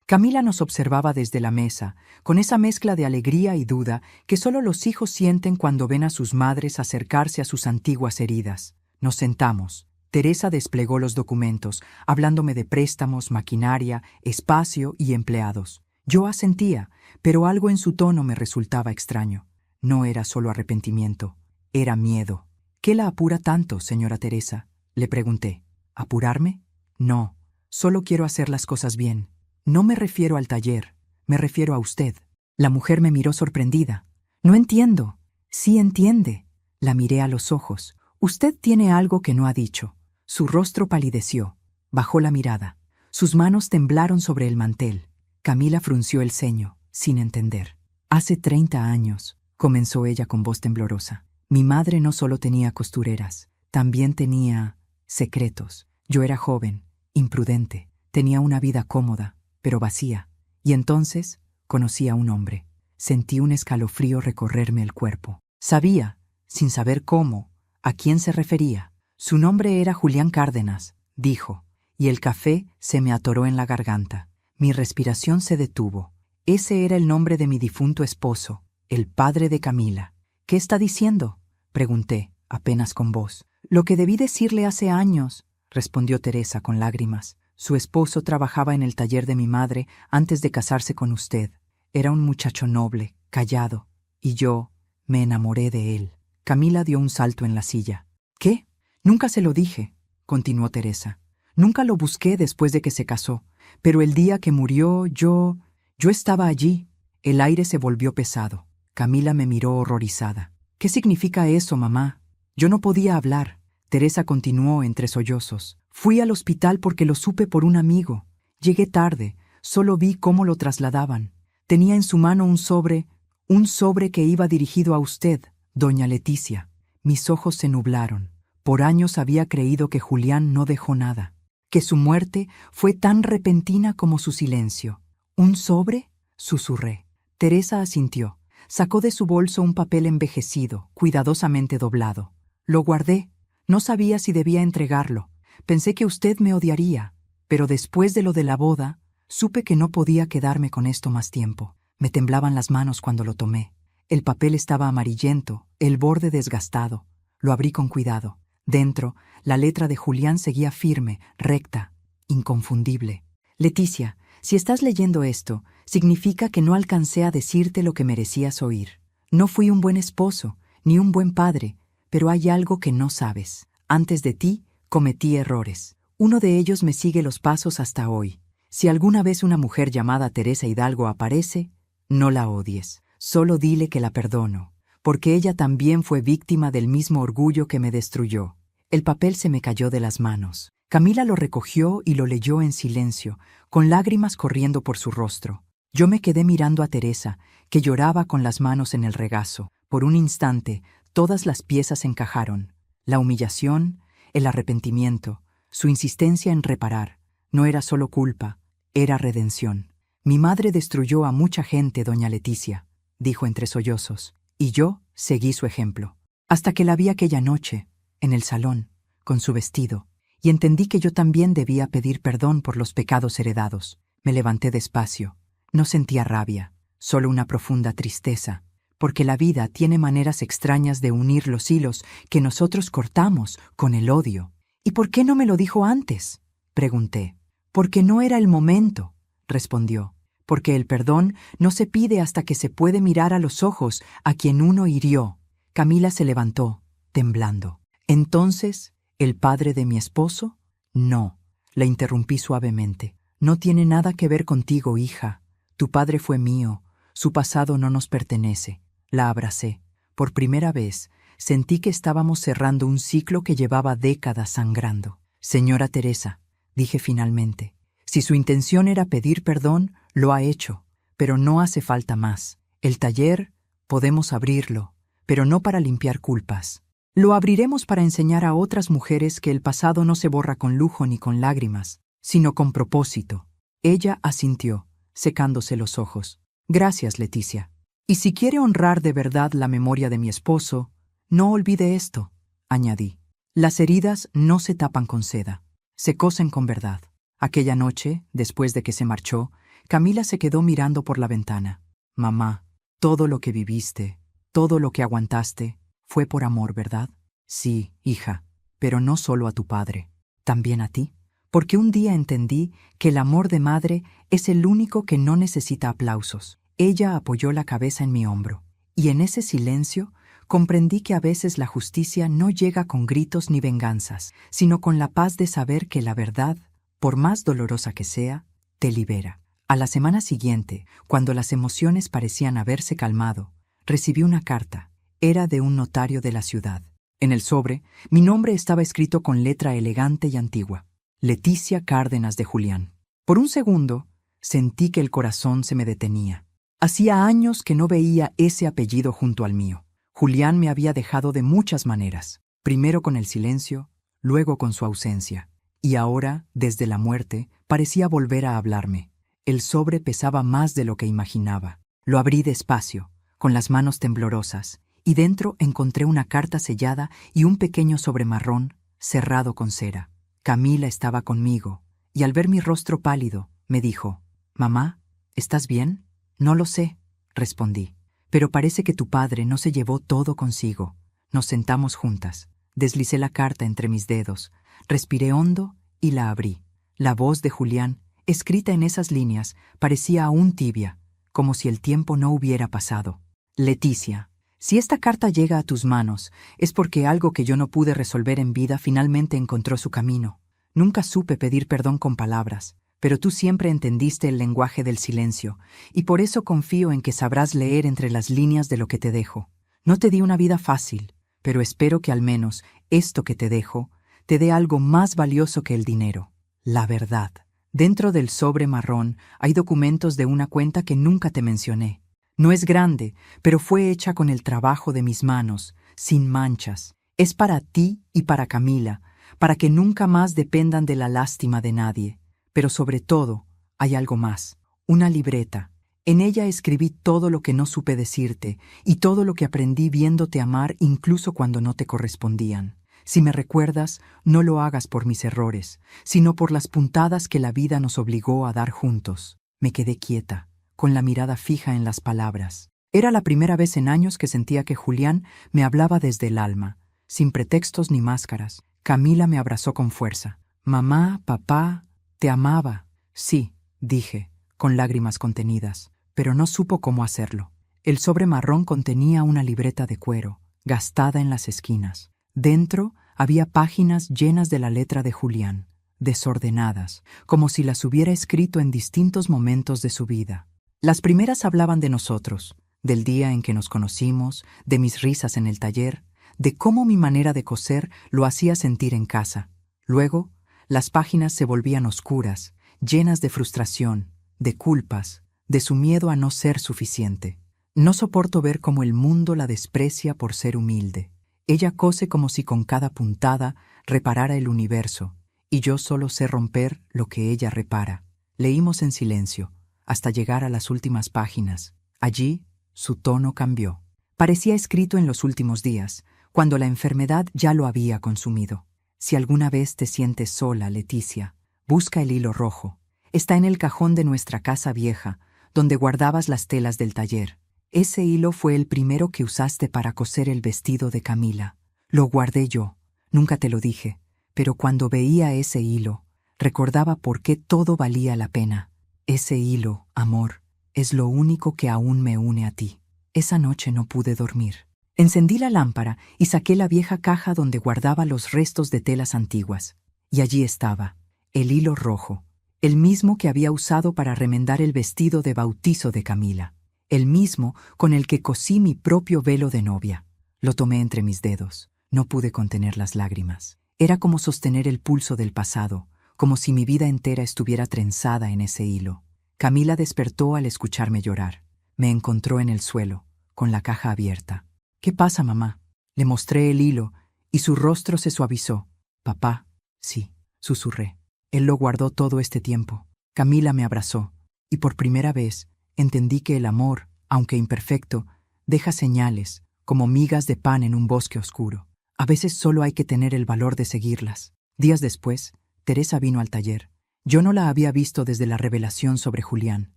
Camila nos observaba desde la mesa, con esa mezcla de alegría y duda que solo los hijos sienten cuando ven a sus madres acercarse a sus antiguas heridas. Nos sentamos. Teresa desplegó los documentos, hablándome de préstamos, maquinaria, espacio y empleados. Yo asentía, pero algo en su tono me resultaba extraño. No era solo arrepentimiento, era miedo. «¿Qué la apura tanto, señora Teresa?», le pregunté. «¿Apurarme? No, solo quiero hacer las cosas bien. No me refiero al taller, me refiero a usted». La mujer me miró sorprendida. «No entiendo». «Sí entiende». La miré a los ojos. «Usted tiene algo que no ha dicho». Su rostro palideció. Bajó la mirada. Sus manos temblaron sobre el mantel. Camila frunció el ceño, sin entender. «Hace 30 años», comenzó ella con voz temblorosa. «Mi madre no solo tenía costureras, también tenía secretos. Yo era joven, imprudente, tenía una vida cómoda, pero vacía. Y entonces conocí a un hombre. Sentí un escalofrío recorrerme el cuerpo. Sabía, sin saber cómo, a quién se refería. Su nombre era Julián Cárdenas», dijo, y el café se me atoró en la garganta. Mi respiración se detuvo. Ese era el nombre de mi difunto esposo, el padre de Camila. «¿Qué está diciendo?», pregunté, apenas con voz. «Lo que debí decirle hace años», respondió Teresa con lágrimas. «Su esposo trabajaba en el taller de mi madre antes de casarse con usted. Era un muchacho noble, callado, y yo me enamoré de él». Camila dio un salto en la silla. «¿Qué? Nunca se lo dije», continuó Teresa. «Nunca lo busqué después de que se casó, pero el día que murió yo estaba allí». El aire se volvió pesado. Camila me miró horrorizada. «¿Qué significa eso, mamá?». Yo no podía hablar. Teresa continuó entre sollozos. «Fui al hospital porque lo supe por un amigo. Llegué tarde, solo vi cómo lo trasladaban. Tenía en su mano un sobre que iba dirigido a usted, doña Leticia». Mis ojos se nublaron. Por años había creído que Julián no dejó nada, que su muerte fue tan repentina como su silencio. ¿Un sobre?, susurré. Teresa asintió. Sacó de su bolso un papel envejecido, cuidadosamente doblado. Lo guardé. No sabía si debía entregarlo. Pensé que usted me odiaría, pero después de lo de la boda, supe que no podía quedarme con esto más tiempo. Me temblaban las manos cuando lo tomé. El papel estaba amarillento, el borde desgastado. Lo abrí con cuidado. Dentro, la letra de Julián seguía firme, recta, inconfundible. Leticia, si estás leyendo esto, significa que no alcancé a decirte lo que merecías oír. No fui un buen esposo, ni un buen padre, pero hay algo que no sabes. Antes de ti, cometí errores. Uno de ellos me sigue los pasos hasta hoy. Si alguna vez una mujer llamada Teresa Hidalgo aparece, no la odies. Solo dile que la perdono, porque ella también fue víctima del mismo orgullo que me destruyó. El papel se me cayó de las manos. Camila lo recogió y lo leyó en silencio, con lágrimas corriendo por su rostro. Yo me quedé mirando a Teresa, que lloraba con las manos en el regazo. Por un instante, todas las piezas encajaron. La humillación, el arrepentimiento, su insistencia en reparar. No era solo culpa, era redención. Mi madre destruyó a mucha gente, doña Leticia, dijo entre sollozos, y yo seguí su ejemplo. Hasta que la vi aquella noche, en el salón, con su vestido, y entendí que yo también debía pedir perdón por los pecados heredados. Me levanté despacio. No sentía rabia, solo una profunda tristeza, porque la vida tiene maneras extrañas de unir los hilos que nosotros cortamos con el odio. ¿Y por qué no me lo dijo antes?, pregunté. Porque no era el momento, respondió. Porque el perdón no se pide hasta que se puede mirar a los ojos a quien uno hirió. Camila se levantó, temblando. Entonces, ¿el padre de mi esposo? No, la interrumpí suavemente. No tiene nada que ver contigo, hija. Tu padre fue mío, su pasado no nos pertenece. La abracé. Por primera vez, sentí que estábamos cerrando un ciclo que llevaba décadas sangrando. Señora Teresa, dije finalmente, si su intención era pedir perdón, lo ha hecho, pero no hace falta más. El taller, podemos abrirlo, pero no para limpiar culpas. Lo abriremos para enseñar a otras mujeres que el pasado no se borra con lujo ni con lágrimas, sino con propósito. Ella asintió, secándose los ojos. Gracias, Leticia. Y si quiere honrar de verdad la memoria de mi esposo, no olvide esto, añadí. Las heridas no se tapan con seda, se cosen con verdad. Aquella noche, después de que se marchó, Camila se quedó mirando por la ventana. Mamá, todo lo que viviste, todo lo que aguantaste, fue por amor, ¿verdad? Sí, hija, pero no solo a tu padre, también a ti. Porque un día entendí que el amor de madre es el único que no necesita aplausos. Ella apoyó la cabeza en mi hombro, y en ese silencio comprendí que a veces la justicia no llega con gritos ni venganzas, sino con la paz de saber que la verdad, por más dolorosa que sea, te libera. A la semana siguiente, cuando las emociones parecían haberse calmado, recibí una carta. Era de un notario de la ciudad. En el sobre, mi nombre estaba escrito con letra elegante y antigua. Leticia Cárdenas de Julián. Por un segundo, sentí que el corazón se me detenía. Hacía años que no veía ese apellido junto al mío. Julián me había dejado de muchas maneras. Primero con el silencio, luego con su ausencia. Y ahora, desde la muerte, parecía volver a hablarme. El sobre pesaba más de lo que imaginaba. Lo abrí despacio, con las manos temblorosas, y dentro encontré una carta sellada y un pequeño sobre marrón, cerrado con cera. Camila estaba conmigo, y al ver mi rostro pálido, me dijo, «Mamá, ¿estás bien?» «No lo sé», respondí, «pero parece que tu padre no se llevó todo consigo». Nos sentamos juntas. Deslicé la carta entre mis dedos, respiré hondo y la abrí. La voz de Julián, escrita en esas líneas, parecía aún tibia, como si el tiempo no hubiera pasado. «Leticia, si esta carta llega a tus manos, es porque algo que yo no pude resolver en vida finalmente encontró su camino. Nunca supe pedir perdón con palabras, pero tú siempre entendiste el lenguaje del silencio, y por eso confío en que sabrás leer entre las líneas de lo que te dejo. No te di una vida fácil, pero espero que al menos esto que te dejo te dé algo más valioso que el dinero, la verdad. Dentro del sobre marrón hay documentos de una cuenta que nunca te mencioné. No es grande, pero fue hecha con el trabajo de mis manos, sin manchas. Es para ti y para Camila, para que nunca más dependan de la lástima de nadie. Pero sobre todo, hay algo más, una libreta. En ella escribí todo lo que no supe decirte y todo lo que aprendí viéndote amar incluso cuando no te correspondían. Si me recuerdas, no lo hagas por mis errores, sino por las puntadas que la vida nos obligó a dar juntos. Me quedé quieta, con la mirada fija en las palabras. Era la primera vez en años que sentía que Julián me hablaba desde el alma, sin pretextos ni máscaras. Camila me abrazó con fuerza. Mamá, papá, te amaba. Sí, dije, con lágrimas contenidas, pero no supo cómo hacerlo. El sobre marrón contenía una libreta de cuero, gastada en las esquinas. Dentro había páginas llenas de la letra de Julián, desordenadas, como si las hubiera escrito en distintos momentos de su vida. Las primeras hablaban de nosotros, del día en que nos conocimos, de mis risas en el taller, de cómo mi manera de coser lo hacía sentir en casa. Luego, las páginas se volvían oscuras, llenas de frustración, de culpas, de su miedo a no ser suficiente. No soporto ver cómo el mundo la desprecia por ser humilde. Ella cose como si con cada puntada reparara el universo, y yo solo sé romper lo que ella repara. Leímos en silencio, hasta llegar a las últimas páginas. Allí, su tono cambió. Parecía escrito en los últimos días, cuando la enfermedad ya lo había consumido. Si alguna vez te sientes sola, Leticia, busca el hilo rojo. Está en el cajón de nuestra casa vieja, donde guardabas las telas del taller. Ese hilo fue el primero que usaste para coser el vestido de Camila. Lo guardé yo, nunca te lo dije, pero cuando veía ese hilo, recordaba por qué todo valía la pena. Ese hilo, amor, es lo único que aún me une a ti. Esa noche no pude dormir. Encendí la lámpara y saqué la vieja caja donde guardaba los restos de telas antiguas. Y allí estaba, el hilo rojo, el mismo que había usado para remendar el vestido de bautizo de Camila, el mismo con el que cosí mi propio velo de novia. Lo tomé entre mis dedos. No pude contener las lágrimas. Era como sostener el pulso del pasado, como si mi vida entera estuviera trenzada en ese hilo. Camila despertó al escucharme llorar. Me encontró en el suelo, con la caja abierta. «¿Qué pasa, mamá?» Le mostré el hilo y su rostro se suavizó. «Papá, sí», susurré. Él lo guardó todo este tiempo. Camila me abrazó, y por primera vez entendí que el amor, aunque imperfecto, deja señales, como migas de pan en un bosque oscuro. A veces solo hay que tener el valor de seguirlas. Días después, Teresa vino al taller. Yo no la había visto desde la revelación sobre Julián.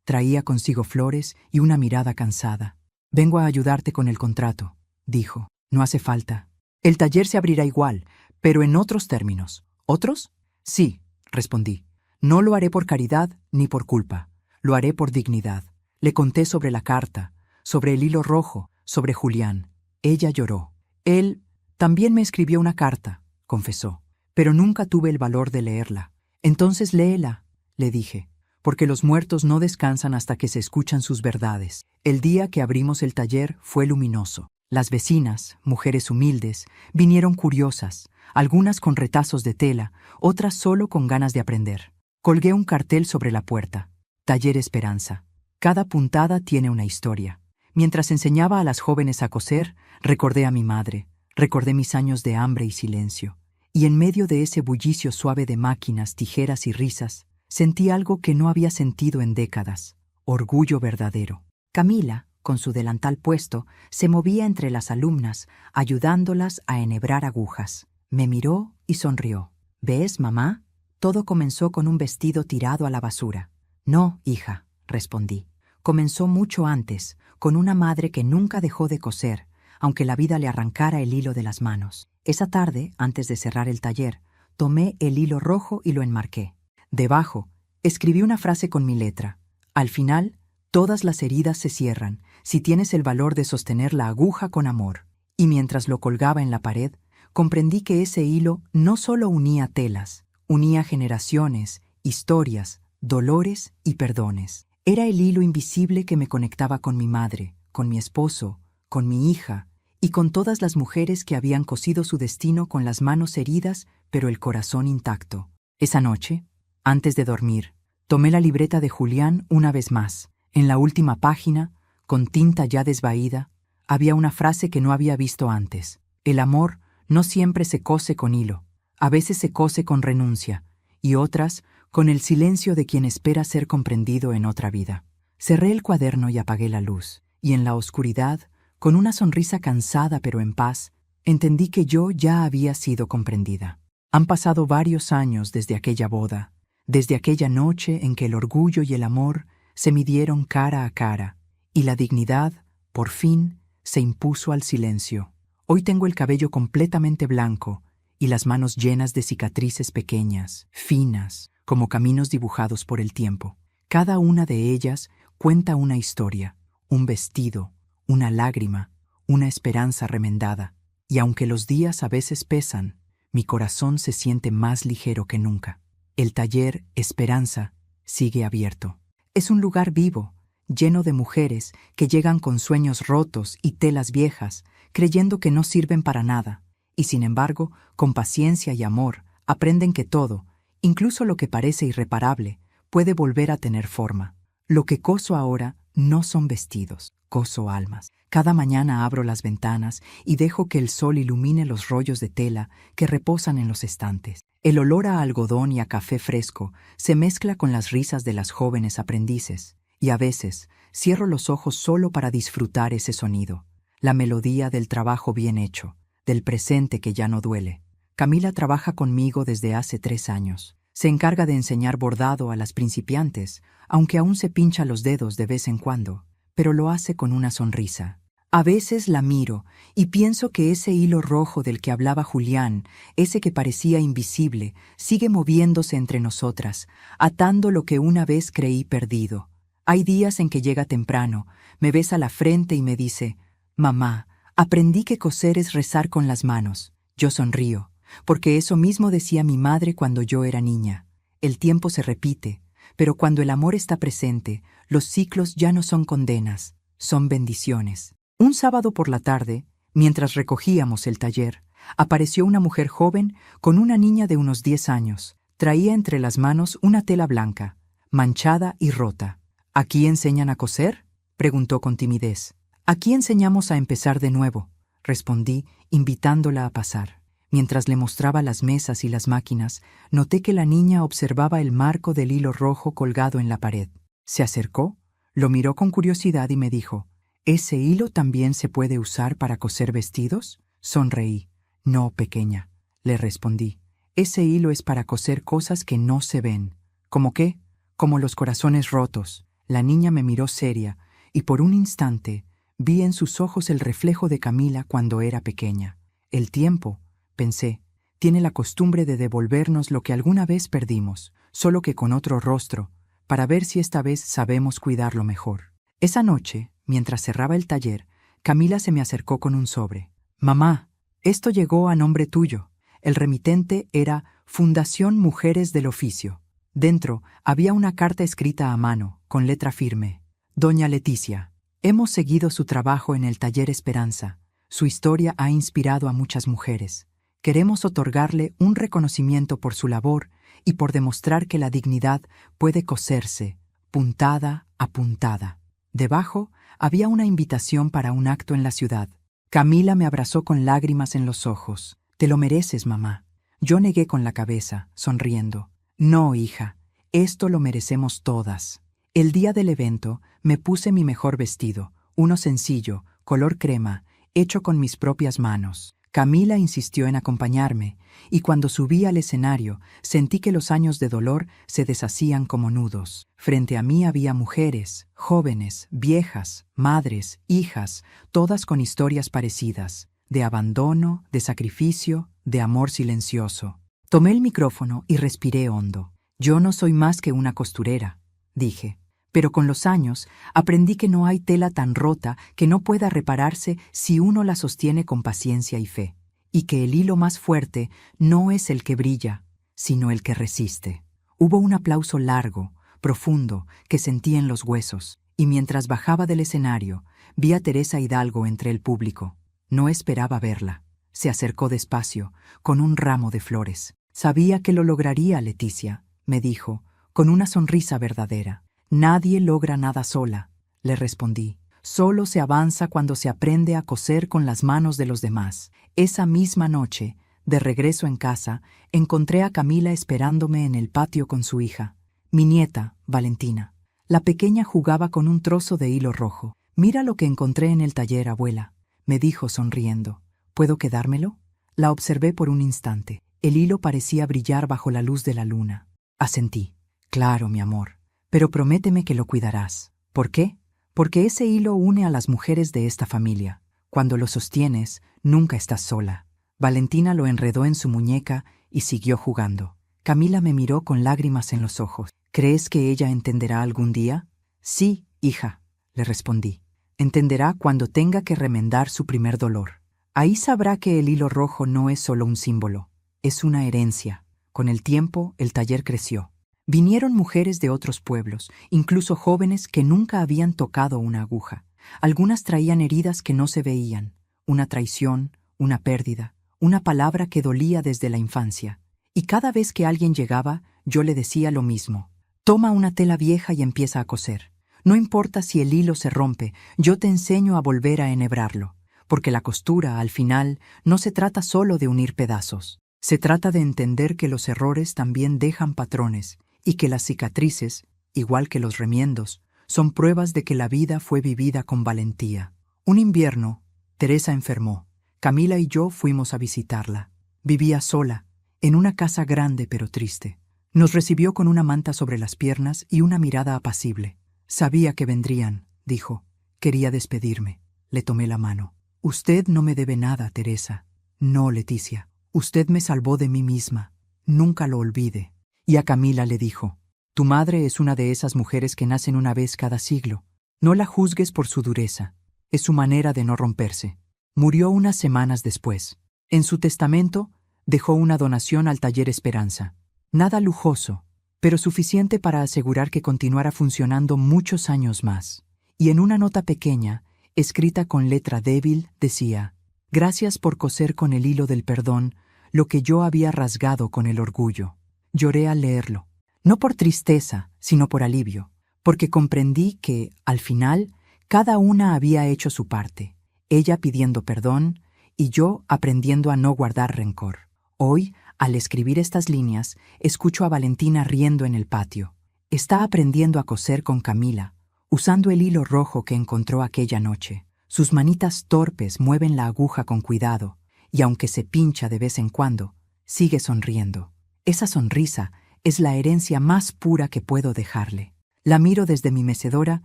Traía consigo flores y una mirada cansada. «Vengo a ayudarte con el contrato», dijo. «No hace falta. El taller se abrirá igual, pero en otros términos». «¿Otros?» «Sí», respondí. «No lo haré por caridad ni por culpa. Lo haré por dignidad». Le conté sobre la carta, sobre el hilo rojo, sobre Julián. Ella lloró. «Él también me escribió una carta», confesó, «pero nunca tuve el valor de leerla». «Entonces léela», le dije, «porque los muertos no descansan hasta que se escuchan sus verdades». El día que abrimos el taller fue luminoso. Las vecinas, mujeres humildes, vinieron curiosas, algunas con retazos de tela, otras solo con ganas de aprender. Colgué un cartel sobre la puerta. Taller Esperanza. Cada puntada tiene una historia. Mientras enseñaba a las jóvenes a coser, recordé a mi madre, recordé mis años de hambre y silencio. Y en medio de ese bullicio suave de máquinas, tijeras y risas, sentí algo que no había sentido en décadas: orgullo verdadero. Camila, con su delantal puesto, se movía entre las alumnas, ayudándolas a enhebrar agujas. Me miró y sonrió. «¿Ves, mamá? Todo comenzó con un vestido tirado a la basura». «No, hija», respondí. «Comenzó mucho antes, con una madre que nunca dejó de coser, aunque la vida le arrancara el hilo de las manos». Esa tarde, antes de cerrar el taller, tomé el hilo rojo y lo enmarqué. Debajo, escribí una frase con mi letra. Al final, todas las heridas se cierran si tienes el valor de sostener la aguja con amor. Y mientras lo colgaba en la pared, comprendí que ese hilo no solo unía telas, unía generaciones, historias, dolores y perdones. Era el hilo invisible que me conectaba con mi madre, con mi esposo, con mi hija y con todas las mujeres que habían cosido su destino con las manos heridas pero el corazón intacto. Esa noche, antes de dormir, tomé la libreta de Julián una vez más. En la última página, con tinta ya desvaída, había una frase que no había visto antes. «El amor No siempre se cose con hilo, a veces se cose con renuncia, y otras con el silencio de quien espera ser comprendido en otra vida. Cerré el cuaderno y apagué la luz, y en la oscuridad, con una sonrisa cansada pero en paz, entendí que yo ya había sido comprendida. Han pasado varios años desde aquella boda, desde aquella noche en que el orgullo y el amor se midieron cara a cara, y la dignidad, por fin, se impuso al silencio. Hoy tengo el cabello completamente blanco y las manos llenas de cicatrices pequeñas, finas, como caminos dibujados por el tiempo. Cada una de ellas cuenta una historia, un vestido, una lágrima, una esperanza remendada. Y aunque los días a veces pesan, mi corazón se siente más ligero que nunca. El taller Esperanza sigue abierto. Es un lugar vivo, lleno de mujeres que llegan con sueños rotos y telas viejas, creyendo que no sirven para nada, y sin embargo, con paciencia y amor, aprenden que todo, incluso lo que parece irreparable, puede volver a tener forma. Lo que coso ahora no son vestidos, coso almas. Cada mañana abro las ventanas y dejo que el sol ilumine los rollos de tela que reposan en los estantes. El olor a algodón y a café fresco se mezcla con las risas de las jóvenes aprendices, y a veces cierro los ojos solo para disfrutar ese sonido, la melodía del trabajo bien hecho, del presente que ya no duele. Camila trabaja conmigo desde hace 3 años. Se encarga de enseñar bordado a las principiantes, aunque aún se pincha los dedos de vez en cuando, pero lo hace con una sonrisa. A veces la miro y pienso que ese hilo rojo del que hablaba Julián, ese que parecía invisible, sigue moviéndose entre nosotras, atando lo que una vez creí perdido. Hay días en que llega temprano, me besa la frente y me dice: «Mamá, aprendí que coser es rezar con las manos». Yo sonrío, porque eso mismo decía mi madre cuando yo era niña. El tiempo se repite, pero cuando el amor está presente, los ciclos ya no son condenas, son bendiciones. Un sábado por la tarde, mientras recogíamos el taller, apareció una mujer joven con una niña de unos 10 años. Traía entre las manos una tela blanca, manchada y rota. «¿Aquí enseñan a coser?», preguntó con timidez. «Aquí enseñamos a empezar de nuevo», respondí, invitándola a pasar. Mientras le mostraba las mesas y las máquinas, noté que la niña observaba el marco del hilo rojo colgado en la pared. Se acercó, lo miró con curiosidad y me dijo: «¿Ese hilo también se puede usar para coser vestidos?». Sonreí. «No, pequeña», le respondí. «Ese hilo es para coser cosas que no se ven». «¿Cómo qué?». «Como los corazones rotos». La niña me miró seria, y por un instante vi en sus ojos el reflejo de Camila cuando era pequeña. El tiempo, pensé, tiene la costumbre de devolvernos lo que alguna vez perdimos, solo que con otro rostro, para ver si esta vez sabemos cuidarlo mejor. Esa noche, mientras cerraba el taller, Camila se me acercó con un sobre. «Mamá, esto llegó a nombre tuyo». El remitente era Fundación Mujeres del Oficio. Dentro había una carta escrita a mano, con letra firme. «Doña Leticia, hemos seguido su trabajo en el taller Esperanza. Su historia ha inspirado a muchas mujeres. Queremos otorgarle un reconocimiento por su labor y por demostrar que la dignidad puede coserse, puntada a puntada». Debajo había una invitación para un acto en la ciudad. Camila me abrazó con lágrimas en los ojos. «Te lo mereces, mamá». Yo negué con la cabeza, sonriendo. «No, hija, esto lo merecemos todas». El día del evento me puse mi mejor vestido, uno sencillo, color crema, hecho con mis propias manos. Camila insistió en acompañarme, y cuando subí al escenario, sentí que los años de dolor se deshacían como nudos. Frente a mí había mujeres, jóvenes, viejas, madres, hijas, todas con historias parecidas, de abandono, de sacrificio, de amor silencioso. Tomé el micrófono y respiré hondo. «Yo no soy más que una costurera», dije. «Pero con los años aprendí que no hay tela tan rota que no pueda repararse si uno la sostiene con paciencia y fe, y que el hilo más fuerte no es el que brilla, sino el que resiste». Hubo un aplauso largo, profundo, que sentí en los huesos, y mientras bajaba del escenario, vi a Teresa Hidalgo entre el público. No esperaba verla. Se acercó despacio, con un ramo de flores. «Sabía que lo lograría, Leticia», me dijo, con una sonrisa verdadera. «Nadie logra nada sola», le respondí. Solo se avanza cuando se aprende a coser con las manos de los demás. Esa misma noche, de regreso en casa, encontré a Camila esperándome en el patio con su hija, mi nieta, Valentina. La pequeña jugaba con un trozo de hilo rojo. «Mira lo que encontré en el taller, abuela», me dijo sonriendo. «¿Puedo quedármelo?» La observé por un instante. El hilo parecía brillar bajo la luz de la luna. Asentí. «Claro, mi amor, pero prométeme que lo cuidarás». «¿Por qué?» «Porque ese hilo une a las mujeres de esta familia. Cuando lo sostienes, nunca estás sola». Valentina lo enredó en su muñeca y siguió jugando. Camila me miró con lágrimas en los ojos. «¿Crees que ella entenderá algún día?» «Sí, hija», le respondí. «Entenderá cuando tenga que remendar su primer dolor. Ahí sabrá que el hilo rojo no es solo un símbolo, es una herencia». Con el tiempo, el taller creció. Vinieron mujeres de otros pueblos, incluso jóvenes que nunca habían tocado una aguja. Algunas traían heridas que no se veían, una traición, una pérdida, una palabra que dolía desde la infancia. Y cada vez que alguien llegaba, yo le decía lo mismo. «Toma una tela vieja y empieza a coser. No importa si el hilo se rompe, yo te enseño a volver a enhebrarlo, porque la costura, al final, no se trata solo de unir pedazos. Se trata de entender que los errores también dejan patrones y que las cicatrices, igual que los remiendos, son pruebas de que la vida fue vivida con valentía». Un invierno, Teresa enfermó. Camila y yo fuimos a visitarla. Vivía sola, en una casa grande pero triste. Nos recibió con una manta sobre las piernas y una mirada apacible. «Sabía que vendrían», dijo. «Quería despedirme». Le tomé la mano. «Usted no me debe nada, Teresa». «No, Leticia. Usted me salvó de mí misma. Nunca lo olvide». Y a Camila le dijo: «Tu madre es una de esas mujeres que nacen una vez cada siglo. No la juzgues por su dureza. Es su manera de no romperse». Murió unas semanas después. En su testamento, dejó una donación al Taller Esperanza. Nada lujoso, pero suficiente para asegurar que continuara funcionando muchos años más. Y en una nota pequeña, escrita con letra débil, decía: «Gracias por coser con el hilo del perdón lo que yo había rasgado con el orgullo». Lloré al leerlo, no por tristeza, sino por alivio, porque comprendí que, al final, cada una había hecho su parte, ella pidiendo perdón y yo aprendiendo a no guardar rencor. Hoy, al escribir estas líneas, escucho a Valentina riendo en el patio. Está aprendiendo a coser con Camila, usando el hilo rojo que encontró aquella noche. Sus manitas torpes mueven la aguja con cuidado, y aunque se pincha de vez en cuando, sigue sonriendo. Esa sonrisa es la herencia más pura que puedo dejarle. La miro desde mi mecedora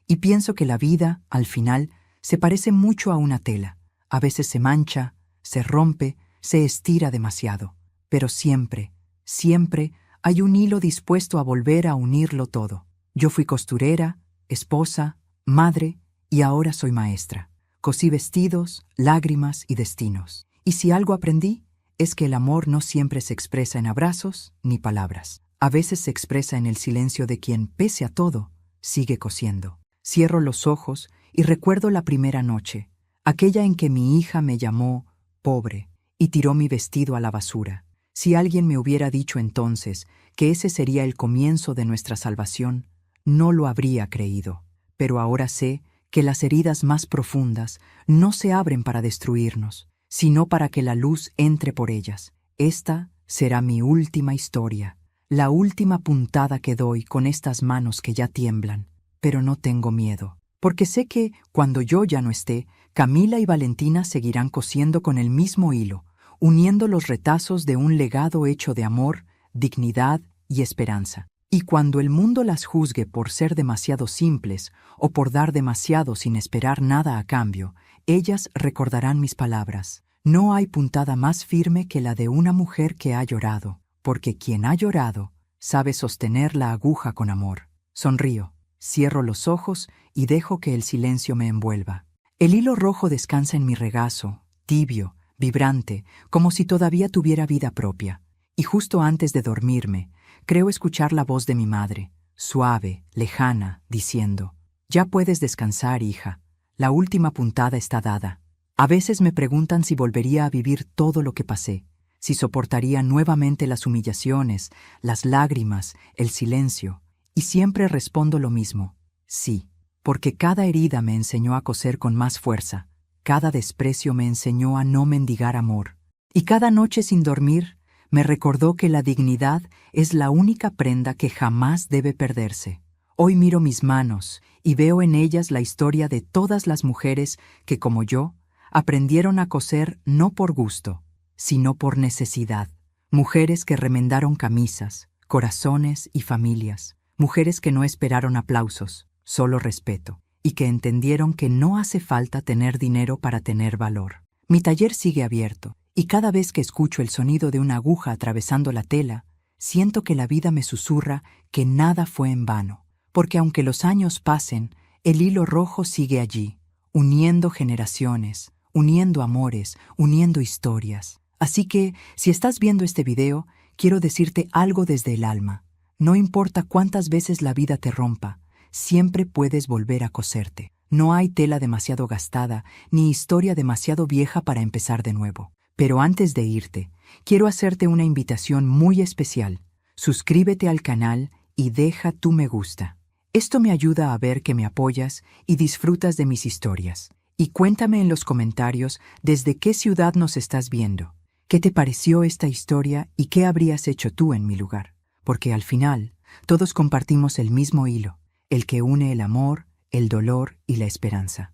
y pienso que la vida, al final, se parece mucho a una tela. A veces se mancha, se rompe, se estira demasiado. Pero siempre, siempre hay un hilo dispuesto a volver a unirlo todo. Yo fui costurera, esposa, madre y ahora soy maestra. Cosí vestidos, lágrimas y destinos. Y si algo aprendí, es que el amor no siempre se expresa en abrazos ni palabras. A veces se expresa en el silencio de quien, pese a todo, sigue cosiendo. Cierro los ojos y recuerdo la primera noche, aquella en que mi hija me llamó pobre y tiró mi vestido a la basura. Si alguien me hubiera dicho entonces que ese sería el comienzo de nuestra salvación, no lo habría creído. Pero ahora sé que las heridas más profundas no se abren para destruirnos, sino para que la luz entre por ellas. Esta será mi última historia, la última puntada que doy con estas manos que ya tiemblan. Pero no tengo miedo, porque sé que, cuando yo ya no esté, Camila y Valentina seguirán cosiendo con el mismo hilo, uniendo los retazos de un legado hecho de amor, dignidad y esperanza. Y cuando el mundo las juzgue por ser demasiado simples o por dar demasiado sin esperar nada a cambio, ellas recordarán mis palabras. No hay puntada más firme que la de una mujer que ha llorado, porque quien ha llorado sabe sostener la aguja con amor. Sonrío, cierro los ojos y dejo que el silencio me envuelva. El hilo rojo descansa en mi regazo, tibio, vibrante, como si todavía tuviera vida propia. Y justo antes de dormirme, creo escuchar la voz de mi madre, suave, lejana, diciendo: «Ya puedes descansar, hija. La última puntada está dada». A veces me preguntan si volvería a vivir todo lo que pasé, si soportaría nuevamente las humillaciones, las lágrimas, el silencio. Y siempre respondo lo mismo: sí, porque cada herida me enseñó a coser con más fuerza, cada desprecio me enseñó a no mendigar amor, y cada noche sin dormir me recordó que la dignidad es la única prenda que jamás debe perderse. Hoy miro mis manos y veo en ellas la historia de todas las mujeres que, como yo, aprendieron a coser no por gusto, sino por necesidad. Mujeres que remendaron camisas, corazones y familias. Mujeres que no esperaron aplausos, solo respeto, y que entendieron que no hace falta tener dinero para tener valor. Mi taller sigue abierto, y cada vez que escucho el sonido de una aguja atravesando la tela, siento que la vida me susurra que nada fue en vano, porque aunque los años pasen, el hilo rojo sigue allí, uniendo generaciones, uniendo amores, uniendo historias. Así que, si estás viendo este video, quiero decirte algo desde el alma. No importa cuántas veces la vida te rompa, siempre puedes volver a coserte. No hay tela demasiado gastada, ni historia demasiado vieja para empezar de nuevo. Pero antes de irte, quiero hacerte una invitación muy especial. Suscríbete al canal y deja tu me gusta. Esto me ayuda a ver que me apoyas y disfrutas de mis historias. Y cuéntame en los comentarios desde qué ciudad nos estás viendo. ¿Qué te pareció esta historia y qué habrías hecho tú en mi lugar? Porque al final, todos compartimos el mismo hilo, el que une el amor, el dolor y la esperanza.